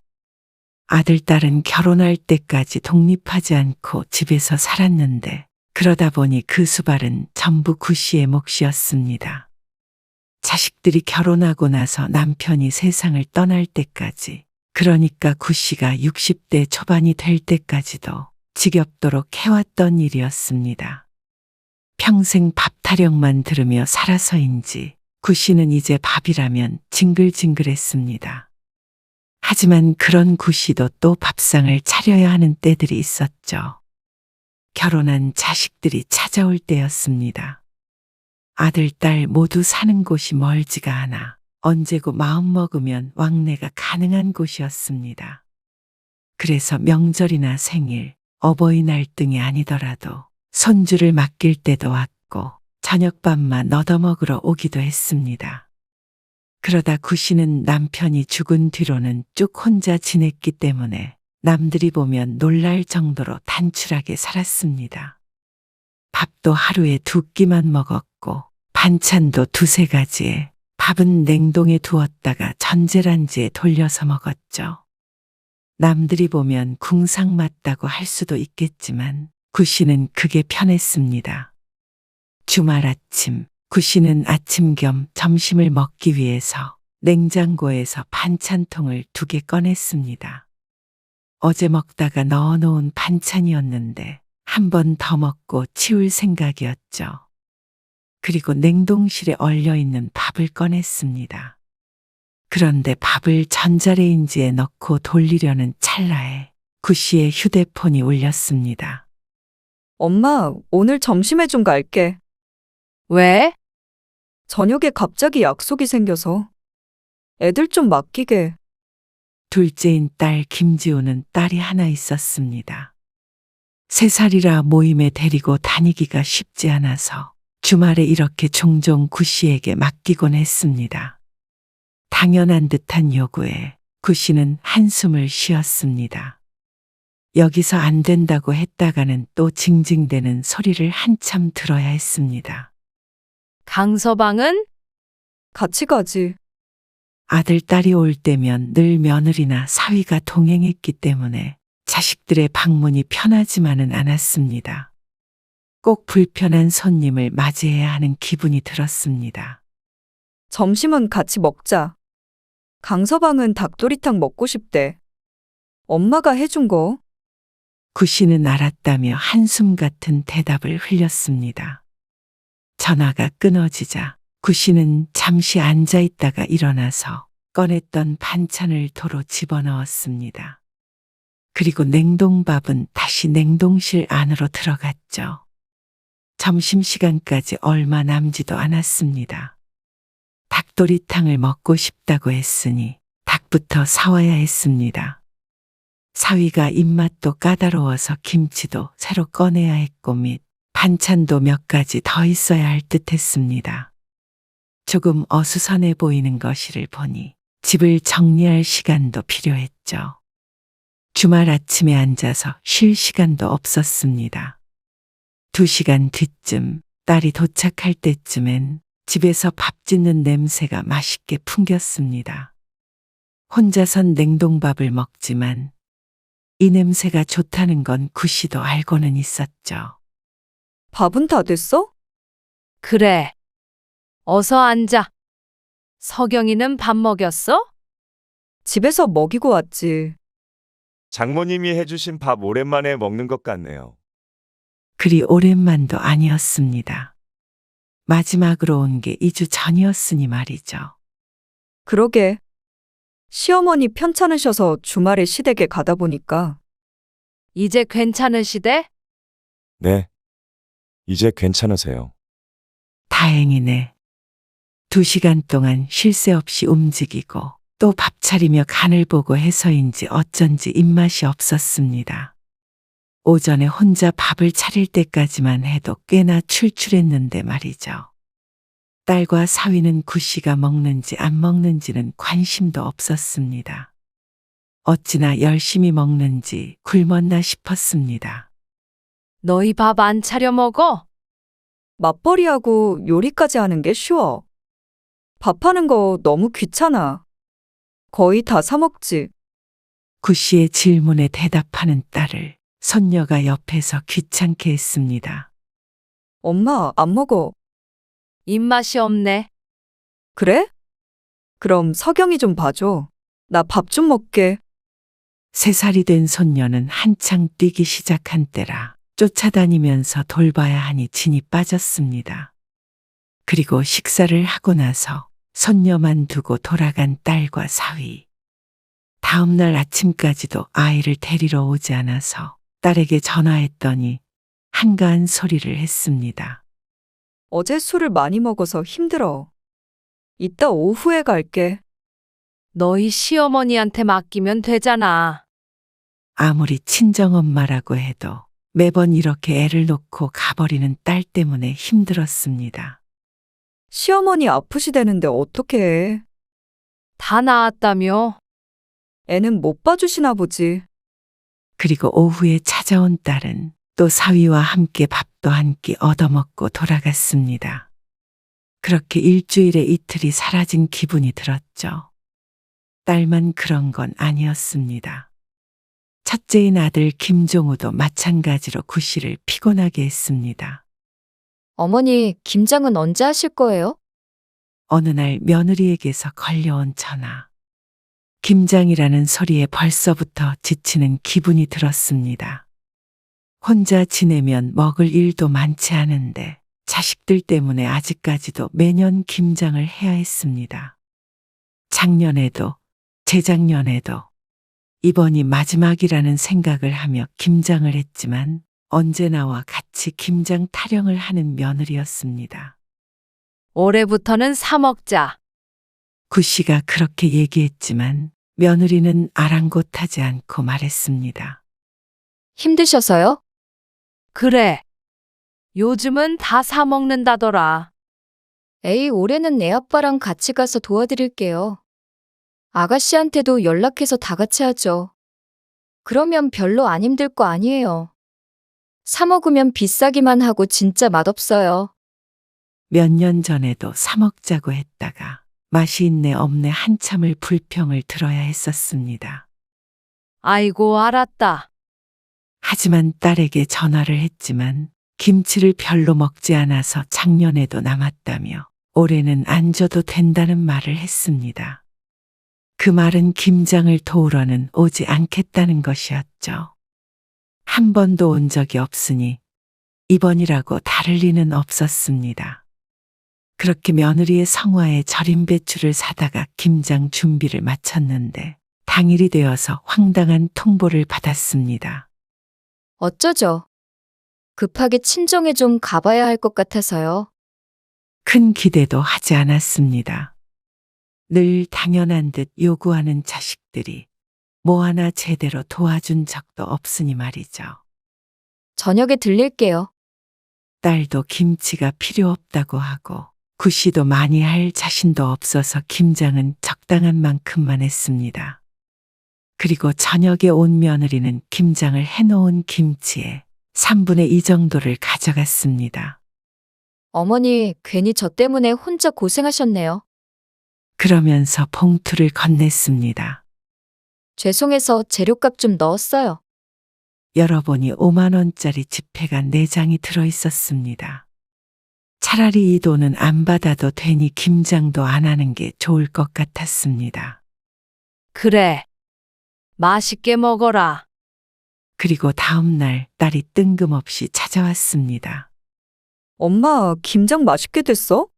아들, 딸은 결혼할 때까지 독립하지 않고 집에서 살았는데 그러다 보니 그 수발은 전부 구 씨의 몫이었습니다. 자식들이 결혼하고 나서 남편이 세상을 떠날 때까지, 그러니까 구 씨가 60대 초반이 될 때까지도 지겹도록 해왔던 일이었습니다. 평생 밥 타령만 들으며 살아서인지 구 씨는 이제 밥이라면 징글징글했습니다. 하지만 그런 구 씨도 또 밥상을 차려야 하는 때들이 있었죠. 결혼한 자식들이 찾아올 때였습니다. 아들, 딸 모두 사는 곳이 멀지가 않아 언제고 마음먹으면 왕래가 가능한 곳이었습니다. 그래서 명절이나 생일, 어버이날 등이 아니더라도 손주를 맡길 때도 왔고 저녁밥만 얻어먹으러 오기도 했습니다. 그러다 구 씨는 남편이 죽은 뒤로는 쭉 혼자 지냈기 때문에 남들이 보면 놀랄 정도로 단출하게 살았습니다. 밥도 하루에 2끼만 먹었고 반찬도 2-3가지에 밥은 냉동에 두었다가 전재란지에 돌려서 먹었죠. 남들이 보면 궁상 맞다고 할 수도 있겠지만 구 씨는 그게 편했습니다. 주말 아침 구 씨는 아침 겸 점심을 먹기 위해서 냉장고에서 반찬통을 2개 꺼냈습니다. 어제 먹다가 넣어놓은 반찬이었는데 한 번 더 먹고 치울 생각이었죠. 그리고 냉동실에 얼려있는 밥을 꺼냈습니다. 그런데 밥을 전자레인지에 넣고 돌리려는 찰나에 구 씨의 휴대폰이 울렸습니다. 엄마, 오늘 점심에 좀 갈게. 왜? 저녁에 갑자기 약속이 생겨서. 애들 좀 맡기게. 둘째인 딸 김지우는 딸이 하나 있었습니다. 3살이라 모임에 데리고 다니기가 쉽지 않아서 주말에 이렇게 종종 구 씨에게 맡기곤 했습니다. 당연한 듯한 요구에 구 씨는 한숨을 쉬었습니다. 여기서 안 된다고 했다가는 또 징징대는 소리를 한참 들어야 했습니다. 강서방은? 같이 가지. 아들, 딸이 올 때면 늘 며느리나 사위가 동행했기 때문에 자식들의 방문이 편하지만은 않았습니다. 꼭 불편한 손님을 맞이해야 하는 기분이 들었습니다. 점심은 같이 먹자. 강서방은 닭도리탕 먹고 싶대. 엄마가 해준 거. 구 씨는 알았다며 한숨 같은 대답을 흘렸습니다. 전화가 끊어지자 구 씨는 잠시 앉아 있다가 일어나서 꺼냈던 반찬을 도로 집어넣었습니다. 그리고 냉동밥은 다시 냉동실 안으로 들어갔죠. 점심시간까지 얼마 남지도 않았습니다. 닭도리탕을 먹고 싶다고 했으니 닭부터 사와야 했습니다. 사위가 입맛도 까다로워서 김치도 새로 꺼내야 했고 및 반찬도 몇 가지 더 있어야 할 듯했습니다. 조금 어수선해 보이는 것이를 보니 집을 정리할 시간도 필요했죠. 주말 아침에 앉아서 쉴 시간도 없었습니다. 2시간 뒤쯤 딸이 도착할 때쯤엔 집에서 밥 짓는 냄새가 맛있게 풍겼습니다. 혼자선 냉동밥을 먹지만 이 냄새가 좋다는 건 구 씨도 알고는 있었죠. 밥은 다 됐어? 그래. 어서 앉아. 서경이는 밥 먹였어? 집에서 먹이고 왔지. 장모님이 해주신 밥 오랜만에 먹는 것 같네요. 그리 오랜만도 아니었습니다. 마지막으로 온 게 2주 전이었으니 말이죠. 그러게. 시어머니 편찮으셔서 주말에 시댁에 가다 보니까. 이제 괜찮으시대? 네. 이제 괜찮으세요. 다행이네. 2시간 동안 쉴 새 없이 움직이고 또 밥 차리며 간을 보고 해서인지 어쩐지 입맛이 없었습니다. 오전에 혼자 밥을 차릴 때까지만 해도 꽤나 출출했는데 말이죠. 딸과 사위는 구 씨가 먹는지 안 먹는지는 관심도 없었습니다. 어찌나 열심히 먹는지 굶었나 싶었습니다. 너희 밥 안 차려 먹어? 맞벌이하고 요리까지 하는 게 쉬워. 밥하는 거 너무 귀찮아. 거의 다 사 먹지. 구 씨의 질문에 대답하는 딸을 손녀가 옆에서 귀찮게 했습니다. 엄마, 안 먹어. 입맛이 없네. 그래? 그럼 서경이 좀 봐줘. 나 밥 좀 먹게. 3살이 된 손녀는 한창 뛰기 시작한 때라 쫓아다니면서 돌봐야 하니 진이 빠졌습니다. 그리고 식사를 하고 나서 손녀만 두고 돌아간 딸과 사위. 다음 날 아침까지도 아이를 데리러 오지 않아서 딸에게 전화했더니 한가한 소리를 했습니다. 어제 술을 많이 먹어서 힘들어. 이따 오후에 갈게. 너희 시어머니한테 맡기면 되잖아. 아무리 친정엄마라고 해도 매번 이렇게 애를 놓고 가버리는 딸 때문에 힘들었습니다. 시어머니 아프시대는데 어떻게 해. 다 나았다며? 애는 못 봐주시나 보지. 그리고 오후에 찾아온 딸은 또 사위와 함께 밥도 한 끼 얻어먹고 돌아갔습니다. 그렇게 일주일에 이틀이 사라진 기분이 들었죠. 딸만 그런 건 아니었습니다. 첫째인 아들 김종우도 마찬가지로 구 씨를 피곤하게 했습니다. 어머니, 김장은 언제 하실 거예요? 어느 날 며느리에게서 걸려온 전화. 김장이라는 소리에 벌써부터 지치는 기분이 들었습니다. 혼자 지내면 먹을 일도 많지 않은데 자식들 때문에 아직까지도 매년 김장을 해야 했습니다. 작년에도 재작년에도 이번이 마지막이라는 생각을 하며 김장을 했지만 언제나와 같이 김장 타령을 하는 며느리였습니다. 올해부터는 사 먹자. 구 씨가 그렇게 얘기했지만 며느리는 아랑곳하지 않고 말했습니다. 힘드셔서요? 그래. 요즘은 다 사 먹는다더라. 에이, 올해는 애 아빠랑 같이 가서 도와드릴게요. 아가씨한테도 연락해서 다 같이 하죠. 그러면 별로 안 힘들 거 아니에요. 사 먹으면 비싸기만 하고 진짜 맛없어요. 몇 년 전에도 사 먹자고 했다가 맛이 있네 없네 한참을 불평을 들어야 했었습니다. 아이고, 알았다. 하지만 딸에게 전화를 했지만 김치를 별로 먹지 않아서 작년에도 남았다며 올해는 안 줘도 된다는 말을 했습니다. 그 말은 김장을 도우러는 오지 않겠다는 것이었죠. 한 번도 온 적이 없으니 이번이라고 다를 리는 없었습니다. 그렇게 며느리의 성화에 절인 배추를 사다가 김장 준비를 마쳤는데 당일이 되어서 황당한 통보를 받았습니다. 어쩌죠? 급하게 친정에 좀 가봐야 할 것 같아서요. 큰 기대도 하지 않았습니다. 늘 당연한 듯 요구하는 자식들이 뭐 하나 제대로 도와준 적도 없으니 말이죠. 저녁에 들릴게요. 딸도 김치가 필요 없다고 하고 구 씨도 많이 할 자신도 없어서 김장은 적당한 만큼만 했습니다. 그리고 저녁에 온 며느리는 김장을 해놓은 김치에 3분의 2 정도를 가져갔습니다. 어머니, 괜히 저 때문에 혼자 고생하셨네요. 그러면서 봉투를 건넸습니다. 죄송해서 재료값 좀 넣었어요. 열어보니 5만 원짜리 지폐가 4장이 들어있었습니다. 차라리 이 돈은 안 받아도 되니 김장도 안 하는 게 좋을 것 같았습니다. 그래. 맛있게 먹어라. 그리고 다음 날 딸이 뜬금없이 찾아왔습니다. 엄마, 김장 맛있게 됐어?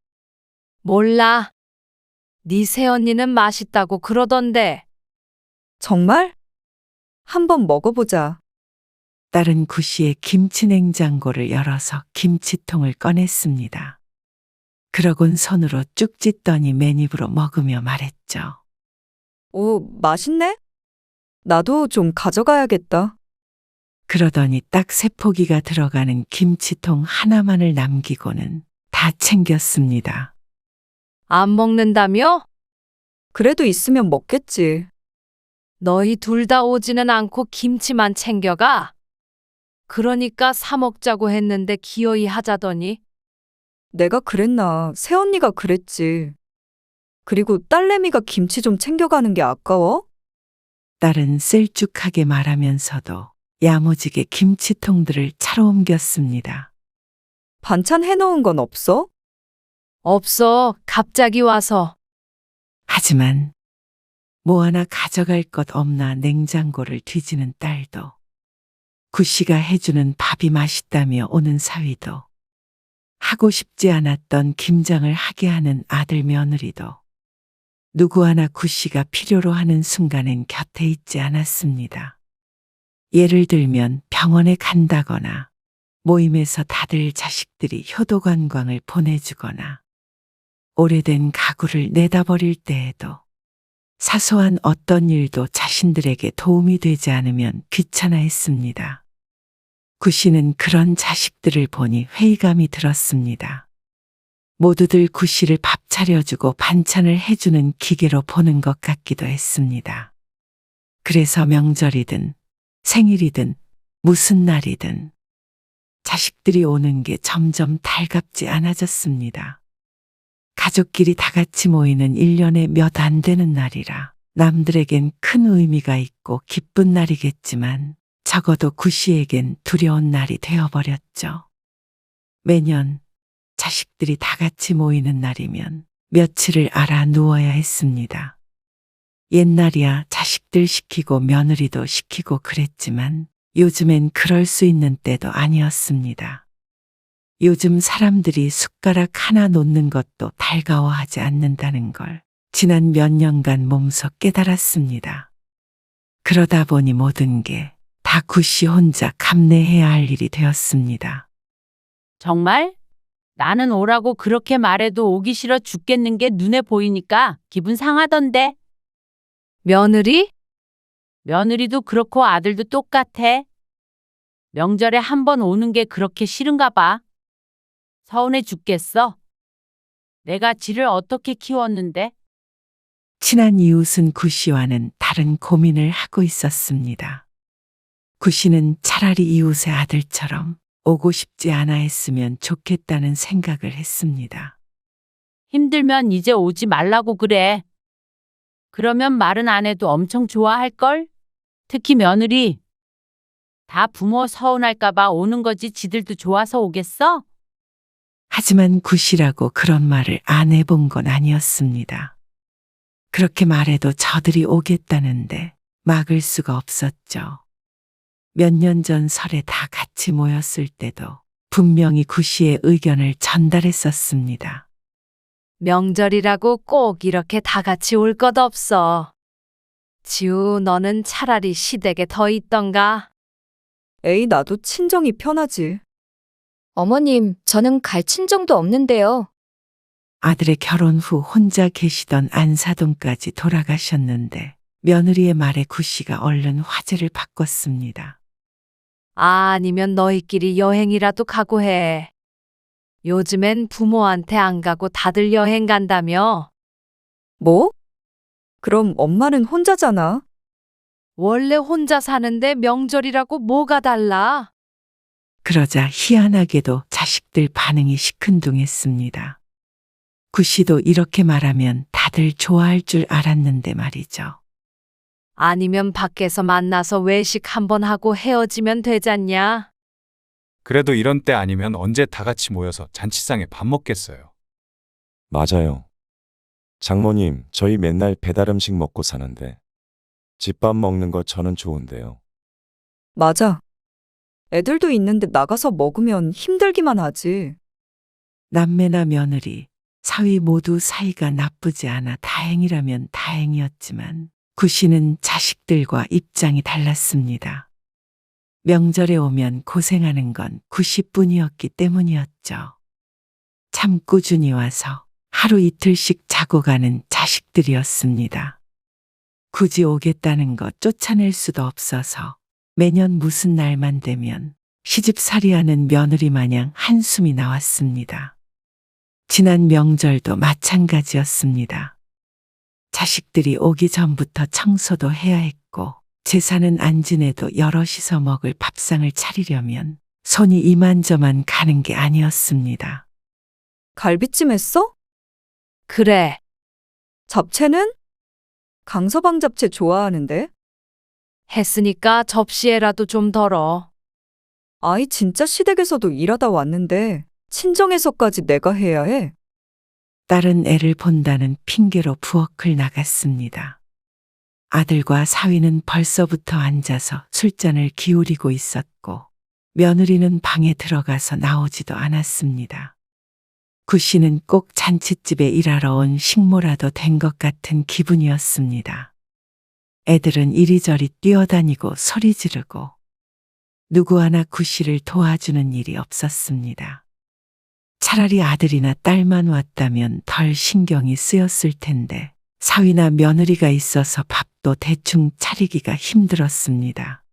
몰라. 네 새언니는 맛있다고 그러던데. 정말? 한번 먹어보자. 딸은 구 씨의 김치 냉장고를 열어서 김치통을 꺼냈습니다. 그러곤 손으로 쭉 찢더니 맨입으로 먹으며 말했죠. 오, 맛있네? 나도 좀 가져가야겠다. 그러더니 딱 3포기가 들어가는 김치통 하나만을 남기고는 다 챙겼습니다. 안 먹는다며? 그래도 있으면 먹겠지. 너희 둘 다 오지는 않고 김치만 챙겨가? 그러니까 사 먹자고 했는데 기어이 하자더니. 내가 그랬나? 새언니가 그랬지. 그리고 딸내미가 김치 좀 챙겨가는 게 아까워? 딸은 셀쭉하게 말하면서도 야무지게 김치통들을 차로 옮겼습니다. 반찬 해놓은 건 없어? 없어. 갑자기 와서. 하지만 뭐 하나 가져갈 것 없나 냉장고를 뒤지는 딸도 구 씨가 해주는 밥이 맛있다며 오는 사위도 하고 싶지 않았던 김장을 하게 하는 아들 며느리도 누구 하나 구 씨가 필요로 하는 순간엔 곁에 있지 않았습니다. 예를 들면 병원에 간다거나 모임에서 다들 자식들이 효도 관광을 보내주거나 오래된 가구를 내다버릴 때에도 사소한 어떤 일도 자신들에게 도움이 되지 않으면 귀찮아했습니다. 구 씨는 그런 자식들을 보니 회의감이 들었습니다. 모두들 구 씨를 밥 차려주고 반찬을 해주는 기계로 보는 것 같기도 했습니다. 그래서 명절이든 생일이든 무슨 날이든 자식들이 오는 게 점점 달갑지 않아졌습니다. 가족끼리 다 같이 모이는 1년에 몇 안 되는 날이라 남들에겐 큰 의미가 있고 기쁜 날이겠지만 적어도 구 씨에겐 두려운 날이 되어버렸죠. 매년 자식들이 다 같이 모이는 날이면 며칠을 알아 누워야 했습니다. 옛날이야 자식들 시키고 며느리도 시키고 그랬지만 요즘엔 그럴 수 있는 때도 아니었습니다. 요즘 사람들이 숟가락 하나 놓는 것도 달가워하지 않는다는 걸 지난 몇 년간 몸소 깨달았습니다. 그러다 보니 모든 게 다 구씨 혼자 감내해야 할 일이 되었습니다. 정말? 나는 오라고 그렇게 말해도 오기 싫어 죽겠는 게 눈에 보이니까 기분 상하던데. 며느리? 며느리도 그렇고 아들도 똑같아. 명절에 한 번 오는 게 그렇게 싫은가 봐. 서운해 죽겠어. 내가 지를 어떻게 키웠는데? 친한 이웃은 구씨와는 다른 고민을 하고 있었습니다. 구씨는 차라리 이웃의 아들처럼 오고 싶지 않아 했으면 좋겠다는 생각을 했습니다. 힘들면 이제 오지 말라고 그래. 그러면 말은 안 해도 엄청 좋아할걸? 특히 며느리. 다 부모 서운할까봐 오는 거지 지들도 좋아서 오겠어? 하지만 구씨라고 그런 말을 안 해본 건 아니었습니다. 그렇게 말해도 저들이 오겠다는데 막을 수가 없었죠. 몇 년 전 설에 다 같이 모였을 때도 분명히 구씨의 의견을 전달했었습니다. 명절이라고 꼭 이렇게 다 같이 올 것 없어. 지우, 너는 차라리 시댁에 더 있던가? 에이, 나도 친정이 편하지. 어머님, 저는 갈 친정도 없는데요. 아들의 결혼 후 혼자 계시던 안사돈까지 돌아가셨는데 며느리의 말에 구씨가 얼른 화제를 바꿨습니다. 아니면 너희끼리 여행이라도 가고 해. 요즘엔 부모한테 안 가고 다들 여행 간다며? 뭐? 그럼 엄마는 혼자잖아. 원래 혼자 사는데 명절이라고 뭐가 달라? 그러자 희한하게도 자식들 반응이 시큰둥했습니다. 구씨도 이렇게 말하면 다들 좋아할 줄 알았는데 말이죠. 아니면 밖에서 만나서 외식 한번 하고 헤어지면 되잖냐? 그래도 이런 때 아니면 언제 다 같이 모여서 잔치상에 밥 먹겠어요. 맞아요. 장모님, 저희 맨날 배달 음식 먹고 사는데 집밥 먹는 거 저는 좋은데요. 맞아. 애들도 있는데 나가서 먹으면 힘들기만 하지. 남매나 며느리, 사위 모두 사이가 나쁘지 않아 다행이라면 다행이었지만 구씨는 자식들과 입장이 달랐습니다. 명절에 오면 고생하는 건 구씨뿐이었기 때문이었죠. 참 꾸준히 와서 하루 이틀씩 자고 가는 자식들이었습니다. 굳이 오겠다는 것 쫓아낼 수도 없어서 매년 무슨 날만 되면 시집살이하는 며느리 마냥 한숨이 나왔습니다. 지난 명절도 마찬가지였습니다. 자식들이 오기 전부터 청소도 해야 했고 제사는 안 지내도 여럿이서 먹을 밥상을 차리려면 손이 이만저만 가는 게 아니었습니다. 갈비찜 했어? 그래. 잡채는? 강서방 잡채 좋아하는데? 했으니까 접시에라도 좀 덜어. 아이 진짜 시댁에서도 일하다 왔는데 친정에서까지 내가 해야 해. 딸은 애를 본다는 핑계로 부엌을 나갔습니다. 아들과 사위는 벌써부터 앉아서 술잔을 기울이고 있었고 며느리는 방에 들어가서 나오지도 않았습니다. 구씨는 꼭 잔칫집에 일하러 온 식모라도 된 것 같은 기분이었습니다. 애들은 이리저리 뛰어다니고 소리 지르고 누구 하나 구씨를 도와주는 일이 없었습니다. 차라리 아들이나 딸만 왔다면 덜 신경이 쓰였을 텐데 사위나 며느리가 있어서 밥도 대충 차리기가 힘들었습니다.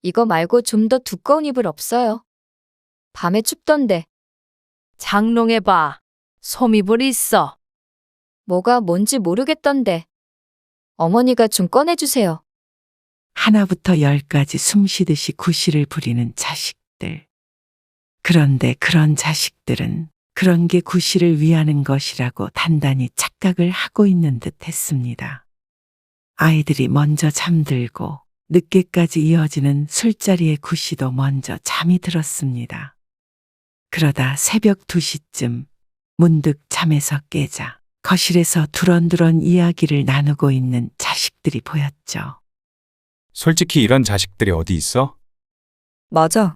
이거 말고 좀 더 두꺼운 이불 없어요? 밤에 춥던데. 장롱해봐. 솜이불 있어. 뭐가 뭔지 모르겠던데. 어머니가 좀 꺼내주세요. 하나부터 열까지 숨쉬듯이 구씨를 부리는 자식들. 그런데 그런 자식들은 그런 게 구씨를 위하는 것이라고 단단히 착각을 하고 있는 듯 했습니다. 아이들이 먼저 잠들고 늦게까지 이어지는 술자리에 구씨도 먼저 잠이 들었습니다. 그러다 새벽 2시쯤 문득 잠에서 깨자 거실에서 두런두런 이야기를 나누고 있는 자식들이 보였죠. 솔직히 이런 자식들이 어디 있어? 맞아.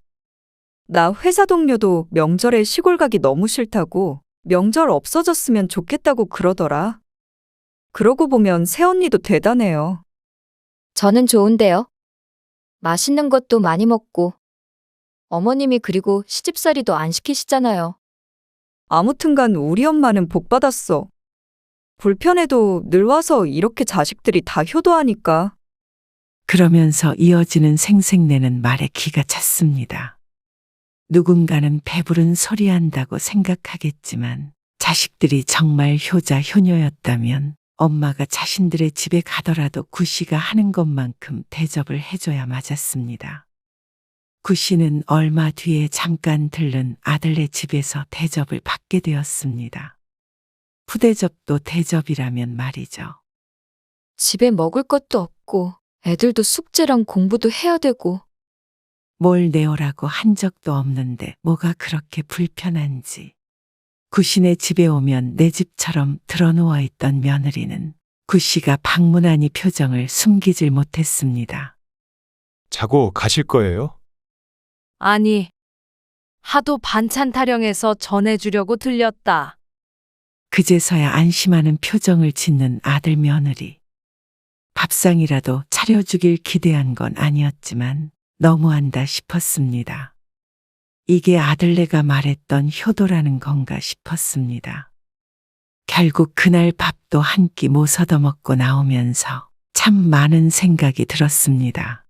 나 회사 동료도 명절에 시골 가기 너무 싫다고 명절 없어졌으면 좋겠다고 그러더라. 그러고 보면 새언니도 대단해요. 저는 좋은데요. 맛있는 것도 많이 먹고 어머님이 그리고 시집살이도 안 시키시잖아요. 아무튼간 우리 엄마는 복 받았어. 불편해도 늘 와서 이렇게 자식들이 다 효도하니까. 그러면서 이어지는 생색내는 말에 기가 찼습니다. 누군가는 배부른 소리 한다고 생각하겠지만 자식들이 정말 효자 효녀였다면 엄마가 자신들의 집에 가더라도 구씨가 하는 것만큼 대접을 해줘야 맞았습니다. 구씨는 얼마 뒤에 잠깐 들른 아들네 집에서 대접을 받게 되었습니다. 푸대접도 대접이라면 말이죠. 집에 먹을 것도 없고 애들도 숙제랑 공부도 해야 되고 뭘 내오라고 한 적도 없는데 뭐가 그렇게 불편한지. 구씨네 집에 오면 내 집처럼 드러누워 있던 며느리는 구씨가 방문하니 표정을 숨기질 못했습니다. 자고 가실 거예요? 아니, 하도 반찬 타령해서 전해주려고 들렸다. 그제서야 안심하는 표정을 짓는 아들 며느리. 밥상이라도 차려주길 기대한 건 아니었지만 너무한다 싶었습니다. 이게 아들네가 말했던 효도라는 건가 싶었습니다. 결국 그날 밥도 한 끼 못 얻어먹고 나오면서 참 많은 생각이 들었습니다.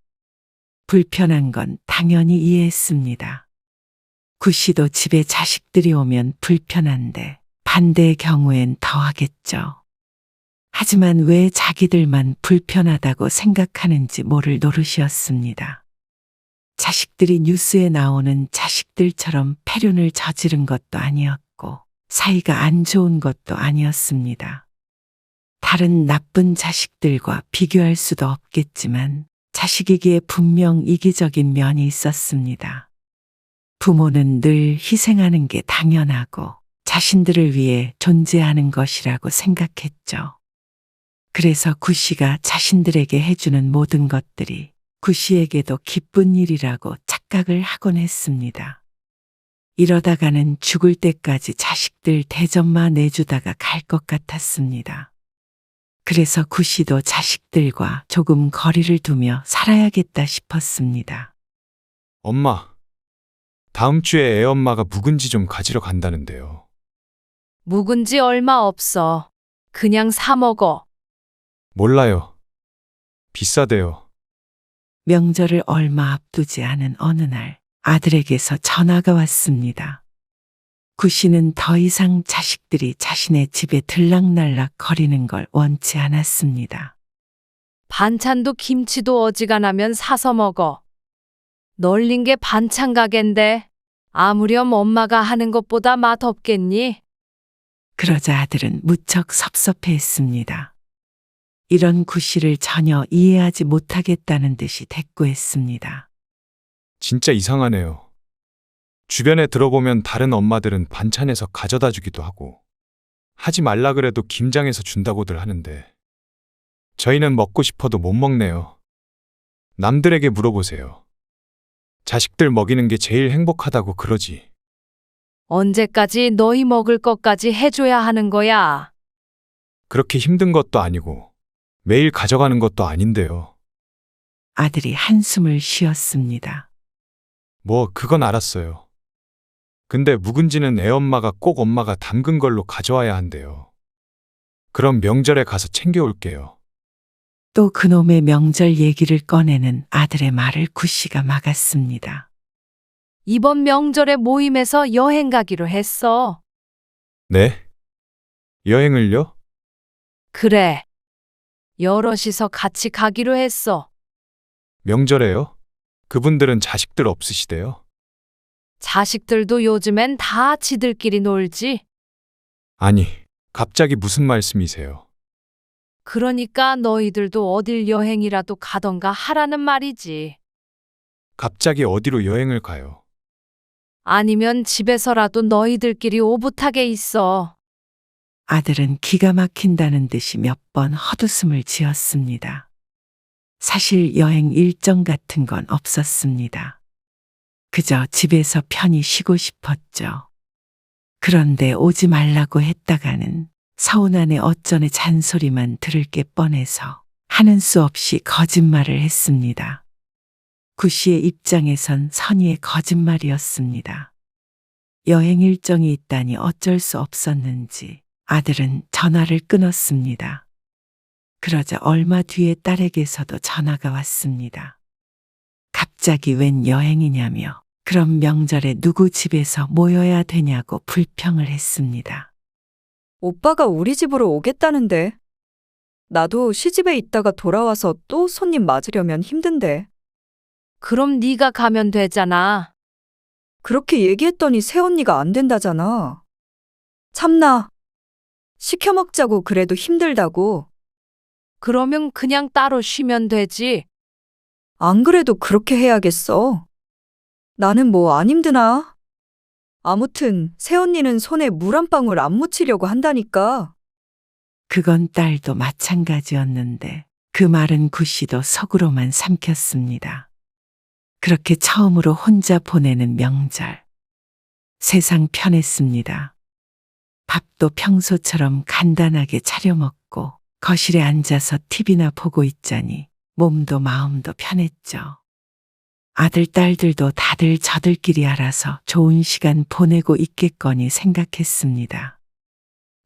불편한 건 당연히 이해했습니다. 구씨도 집에 자식들이 오면 불편한데 반대의 경우엔 더하겠죠. 하지만 왜 자기들만 불편하다고 생각하는지 모를 노릇이었습니다. 자식들이 뉴스에 나오는 자식들처럼 폐륜을 저지른 것도 아니었고 사이가 안 좋은 것도 아니었습니다. 다른 나쁜 자식들과 비교할 수도 없겠지만 자식이기에 분명 이기적인 면이 있었습니다. 부모는 늘 희생하는 게 당연하고 자신들을 위해 존재하는 것이라고 생각했죠. 그래서 구씨가 자신들에게 해주는 모든 것들이 구씨에게도 기쁜 일이라고 착각을 하곤 했습니다. 이러다가는 죽을 때까지 자식들 대접만 내주다가 갈 것 같았습니다. 그래서 구씨도 자식들과 조금 거리를 두며 살아야겠다 싶었습니다. 엄마, 다음 주에 애엄마가 묵은지 좀 가지러 간다는데요. 묵은지 얼마 없어. 그냥 사 먹어. 몰라요. 비싸대요. 명절을 얼마 앞두지 않은 어느 날 아들에게서 전화가 왔습니다. 구씨는 더 이상 자식들이 자신의 집에 들락날락 거리는 걸 원치 않았습니다. 반찬도 김치도 어지간하면 사서 먹어. 널린 게 반찬 가게인데 아무렴 엄마가 하는 것보다 맛없겠니? 그러자 아들은 무척 섭섭해했습니다. 이런 구씨를 전혀 이해하지 못하겠다는 듯이 대꾸했습니다. 진짜 이상하네요. 주변에 들어보면 다른 엄마들은 반찬에서 가져다 주기도 하고 하지 말라 그래도 김장해서 준다고들 하는데 저희는 먹고 싶어도 못 먹네요. 남들에게 물어보세요. 자식들 먹이는 게 제일 행복하다고 그러지. 언제까지 너희 먹을 것까지 해줘야 하는 거야? 그렇게 힘든 것도 아니고 매일 가져가는 것도 아닌데요. 아들이 한숨을 쉬었습니다. 뭐 그건 알았어요. 근데 묵은지는 애엄마가 꼭 엄마가 담근 걸로 가져와야 한대요. 그럼 명절에 가서 챙겨올게요. 또 그놈의 명절 얘기를 꺼내는 아들의 말을 구씨가 막았습니다. 이번 명절에 모임에서 여행 가기로 했어. 네? 여행을요? 그래. 여럿이서 같이 가기로 했어. 명절에요? 그분들은 자식들 없으시대요? 자식들도 요즘엔 다 지들끼리 놀지. 아니, 갑자기 무슨 말씀이세요? 그러니까 너희들도 어딜 여행이라도 가던가 하라는 말이지. 갑자기 어디로 여행을 가요? 아니면 집에서라도 너희들끼리 오붓하게 있어. 아들은 기가 막힌다는 듯이 몇 번 헛웃음을 지었습니다. 사실 여행 일정 같은 건 없었습니다. 그저 집에서 편히 쉬고 싶었죠. 그런데 오지 말라고 했다가는 서운하네 어쩌네 잔소리만 들을 게 뻔해서 하는 수 없이 거짓말을 했습니다. 구 씨의 입장에선 선의의 거짓말이었습니다. 여행 일정이 있다니 어쩔 수 없었는지 아들은 전화를 끊었습니다. 그러자 얼마 뒤에 딸에게서도 전화가 왔습니다. 갑자기 웬 여행이냐며 그럼 명절에 누구 집에서 모여야 되냐고 불평을 했습니다. 오빠가 우리 집으로 오겠다는데. 나도 시집에 있다가 돌아와서 또 손님 맞으려면 힘든데. 그럼 네가 가면 되잖아. 그렇게 얘기했더니 새언니가 안 된다잖아. 참나. 시켜 먹자고 그래도 힘들다고. 그러면 그냥 따로 쉬면 되지. 안 그래도 그렇게 해야겠어. 나는 뭐 안 힘드나? 아무튼 새언니는 손에 물 한 방울 안 묻히려고 한다니까. 그건 딸도 마찬가지였는데 그 말은 구 씨도 속으로만 삼켰습니다. 그렇게 처음으로 혼자 보내는 명절. 세상 편했습니다. 밥도 평소처럼 간단하게 차려 먹고 거실에 앉아서 TV나 보고 있자니 몸도 마음도 편했죠. 아들, 딸들도 다들 저들끼리 알아서 좋은 시간 보내고 있겠거니 생각했습니다.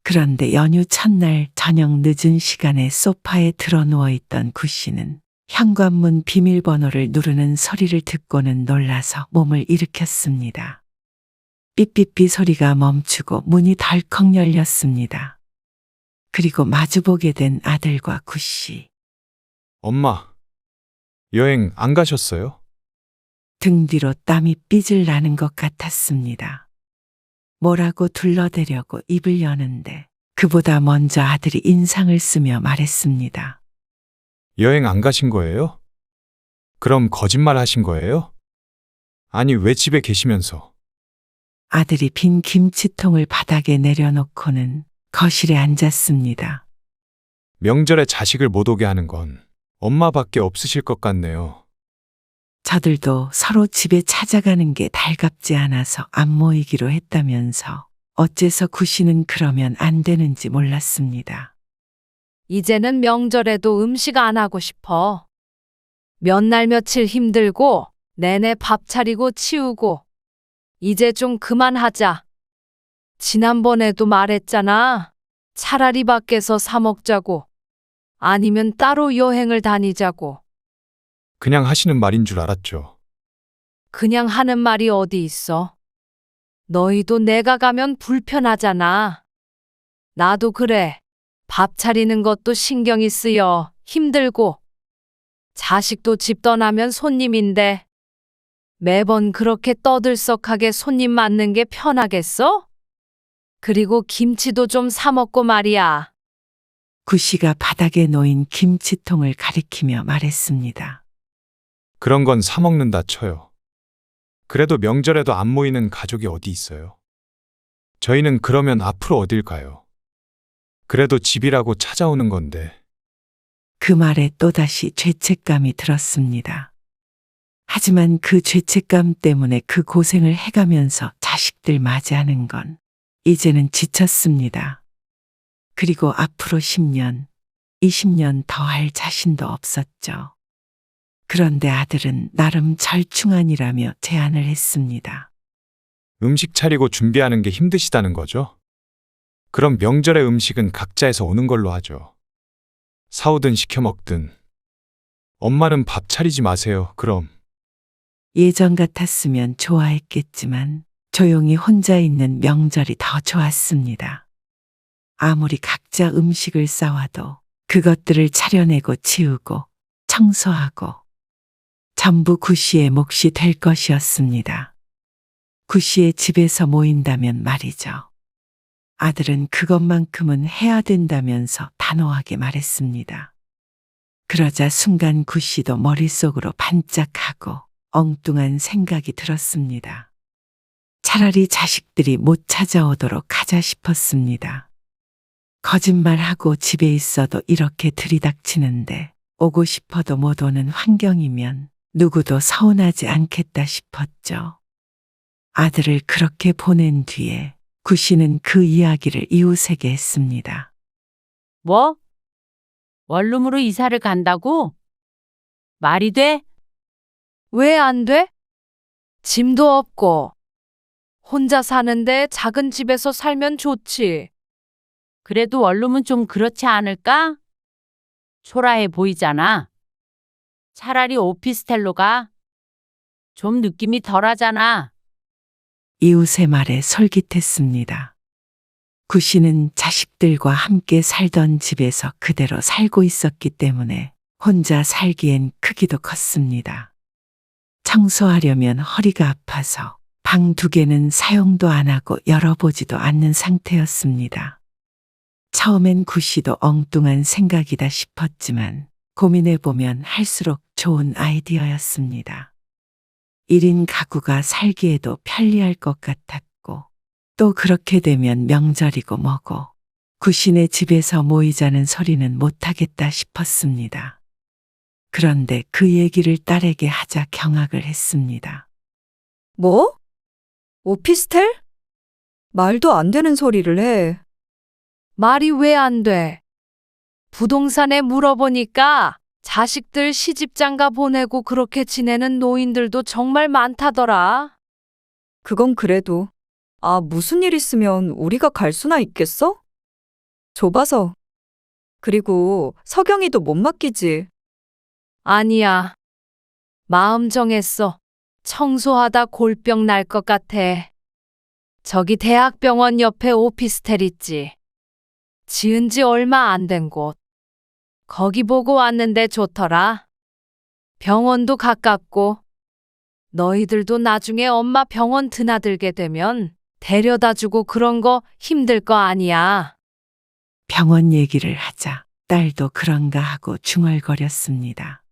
그런데 연휴 첫날 저녁 늦은 시간에 소파에 드러 누워있던 구 씨는 현관문 비밀번호를 누르는 소리를 듣고는 놀라서 몸을 일으켰습니다. 삐삐삐 소리가 멈추고 문이 덜컥 열렸습니다. 그리고 마주보게 된 아들과 구 씨. 엄마, 여행 안 가셨어요? 등 뒤로 땀이 삐질 나는 것 같았습니다. 뭐라고 둘러대려고 입을 여는데 그보다 먼저 아들이 인상을 쓰며 말했습니다. 여행 안 가신 거예요? 그럼 거짓말 하신 거예요? 아니, 왜 집에 계시면서? 아들이 빈 김치통을 바닥에 내려놓고는 거실에 앉았습니다. 명절에 자식을 못 오게 하는 건 엄마밖에 없으실 것 같네요. 저들도 서로 집에 찾아가는 게 달갑지 않아서 안 모이기로 했다면서 어째서 구 씨는 그러면 안 되는지 몰랐습니다. 이제는 명절에도 음식 안 하고 싶어. 몇 날 며칠 힘들고 내내 밥 차리고 치우고 이제 좀 그만하자. 지난번에도 말했잖아. 차라리 밖에서 사 먹자고. 아니면 따로 여행을 다니자고. 그냥 하시는 말인 줄 알았죠. 그냥 하는 말이 어디 있어. 너희도 내가 가면 불편하잖아. 나도 그래. 밥 차리는 것도 신경이 쓰여 힘들고. 자식도 집 떠나면 손님인데 매번 그렇게 떠들썩하게 손님 맞는 게 편하겠어? 그리고 김치도 좀 사 먹고 말이야. 구 씨가 바닥에 놓인 김치통을 가리키며 말했습니다. 그런 건 사 먹는다 쳐요. 그래도 명절에도 안 모이는 가족이 어디 있어요? 저희는 그러면 앞으로 어딜 가요? 그래도 집이라고 찾아오는 건데. 그 말에 또다시 죄책감이 들었습니다. 하지만 그 죄책감 때문에 그 고생을 해가면서 자식들 맞이하는 건 이제는 지쳤습니다. 그리고 앞으로 10년, 20년 더 할 자신도 없었죠. 그런데 아들은 나름 절충안이라며 제안을 했습니다. 음식 차리고 준비하는 게 힘드시다는 거죠? 그럼 명절의 음식은 각자에서 오는 걸로 하죠. 사오든 시켜 먹든. 엄마는 밥 차리지 마세요, 그럼. 예전 같았으면 좋아했겠지만 조용히 혼자 있는 명절이 더 좋았습니다. 아무리 각자 음식을 싸와도 그것들을 차려내고 치우고 청소하고 전부 구 씨의 몫이 될 것이었습니다. 구 씨의 집에서 모인다면 말이죠. 아들은 그것만큼은 해야 된다면서 단호하게 말했습니다. 그러자 순간 구 씨도 머릿속으로 반짝하고 엉뚱한 생각이 들었습니다. 차라리 자식들이 못 찾아오도록 하자 싶었습니다. 거짓말하고 집에 있어도 이렇게 들이닥치는데 오고 싶어도 못 오는 환경이면 누구도 서운하지 않겠다 싶었죠. 아들을 그렇게 보낸 뒤에 구 씨는 그 이야기를 이웃에게 했습니다. 뭐? 원룸으로 이사를 간다고? 말이 돼? 왜 안 돼? 짐도 없고. 혼자 사는데 작은 집에서 살면 좋지. 그래도 원룸은 좀 그렇지 않을까? 초라해 보이잖아. 차라리 오피스텔로 가. 좀 느낌이 덜하잖아. 이웃의 말에 솔깃했습니다. 구 씨는 자식들과 함께 살던 집에서 그대로 살고 있었기 때문에 혼자 살기엔 크기도 컸습니다. 청소하려면 허리가 아파서 방 2개는 사용도 안 하고 열어보지도 않는 상태였습니다. 처음엔 구 씨도 엉뚱한 생각이다 싶었지만 고민해보면 할수록 좋은 아이디어였습니다. 1인 가구가 살기에도 편리할 것 같았고 또 그렇게 되면 명절이고 뭐고 구 씨네 집에서 모이자는 소리는 못하겠다 싶었습니다. 그런데 그 얘기를 딸에게 하자 경악을 했습니다. 뭐? 오피스텔? 말도 안 되는 소리를 해. 말이 왜 안 돼? 부동산에 물어보니까 자식들 시집장가 보내고 그렇게 지내는 노인들도 정말 많다더라. 그건 그래도. 아, 무슨 일 있으면 우리가 갈 수나 있겠어? 좁아서. 그리고 석영이도 못 맡기지. 아니야. 마음 정했어. 청소하다 골병 날 것 같아. 저기 대학병원 옆에 오피스텔 있지. 지은 지 얼마 안 된 곳. 거기 보고 왔는데 좋더라. 병원도 가깝고. 너희들도 나중에 엄마 병원 드나들게 되면 데려다 주고 그런 거 힘들 거 아니야. 병원 얘기를 하자 딸도 그런가 하고 중얼거렸습니다.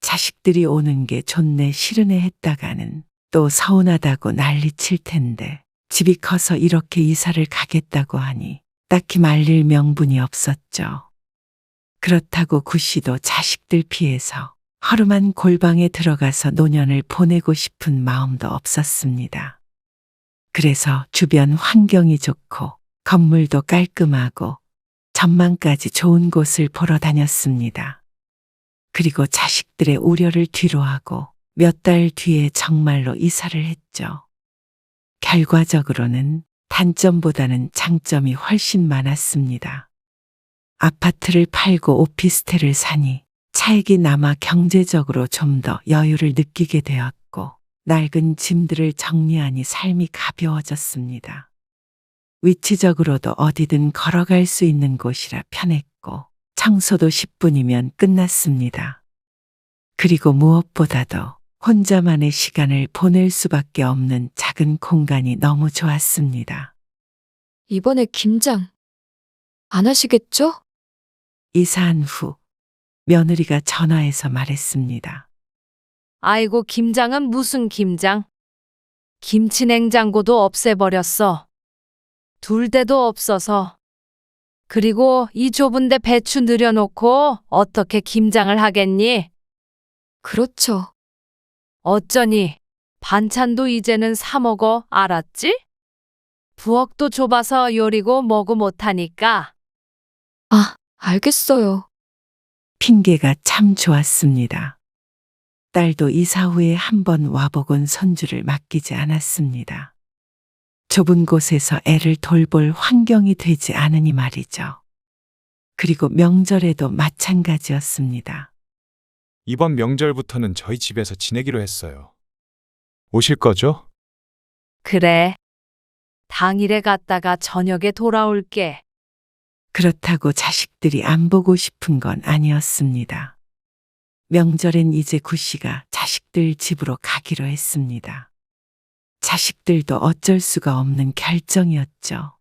자식들이 오는 게 좋네 싫으네 했다가는 또 서운하다고 난리칠 텐데 집이 커서 이렇게 이사를 가겠다고 하니 딱히 말릴 명분이 없었죠. 그렇다고 구 씨도 자식들 피해서 허름한 골방에 들어가서 노년을 보내고 싶은 마음도 없었습니다. 그래서 주변 환경이 좋고 건물도 깔끔하고 전망까지 좋은 곳을 보러 다녔습니다. 그리고 자식들의 우려를 뒤로하고 몇 달 뒤에 정말로 이사를 했죠. 결과적으로는 단점보다는 장점이 훨씬 많았습니다. 아파트를 팔고 오피스텔을 사니 차익이 남아 경제적으로 좀 더 여유를 느끼게 되었고 낡은 짐들을 정리하니 삶이 가벼워졌습니다. 위치적으로도 어디든 걸어갈 수 있는 곳이라 편했고 청소도 10분이면 끝났습니다. 그리고 무엇보다도 혼자만의 시간을 보낼 수밖에 없는 작은 공간이 너무 좋았습니다. 이번에 김장 안 하시겠죠? 이사한 후 며느리가 전화해서 말했습니다. 아이고, 김장은 무슨 김장? 김치 냉장고도 없애버렸어. 둘 데도 없어서. 그리고 이 좁은데 배추 늘여놓고 어떻게 김장을 하겠니? 그렇죠. 어쩌니? 반찬도 이제는 사 먹어, 알았지? 부엌도 좁아서 요리고 뭐고 못하니까. 아, 알겠어요. 핑계가 참 좋았습니다. 딸도 이사 후에 한번 와보곤 손주를 맡기지 않았습니다. 좁은 곳에서 애를 돌볼 환경이 되지 않으니 말이죠. 그리고 명절에도 마찬가지였습니다. 이번 명절부터는 저희 집에서 지내기로 했어요. 오실 거죠? 그래. 당일에 갔다가 저녁에 돌아올게. 그렇다고 자식들이 안 보고 싶은 건 아니었습니다. 명절엔 이제 구 씨가 자식들 집으로 가기로 했습니다. 자식들도 어쩔 수가 없는 결정이었죠.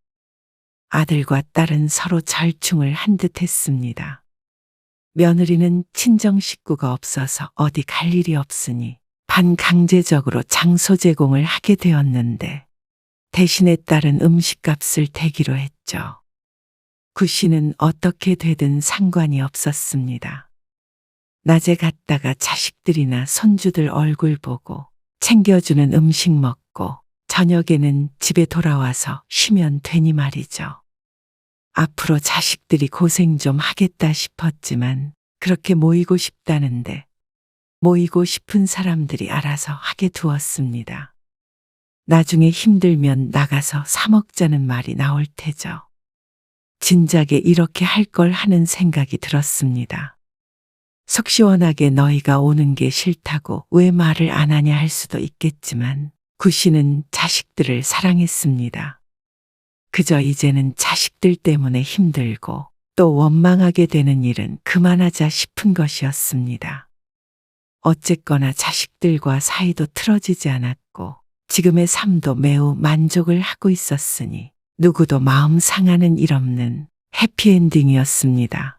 아들과 딸은 서로 절충을 한 듯 했습니다. 며느리는 친정 식구가 없어서 어디 갈 일이 없으니 반강제적으로 장소 제공을 하게 되었는데 대신에 딸은 음식값을 대기로 했죠. 구 씨는 어떻게 되든 상관이 없었습니다. 낮에 갔다가 자식들이나 손주들 얼굴 보고 챙겨주는 음식 먹고 저녁에는 집에 돌아와서 쉬면 되니 말이죠. 앞으로 자식들이 고생 좀 하겠다 싶었지만 그렇게 모이고 싶다는데 모이고 싶은 사람들이 알아서 하게 두었습니다. 나중에 힘들면 나가서 사 먹자는 말이 나올 테죠. 진작에 이렇게 할 걸 하는 생각이 들었습니다. 속 시원하게 너희가 오는 게 싫다고 왜 말을 안 하냐 할 수도 있겠지만 구씨는 자식들을 사랑했습니다. 그저 이제는 자식들 때문에 힘들고 또 원망하게 되는 일은 그만하자 싶은 것이었습니다. 어쨌거나 자식들과 사이도 틀어지지 않았고 지금의 삶도 매우 만족을 하고 있었으니 누구도 마음 상하는 일 없는 해피엔딩이었습니다.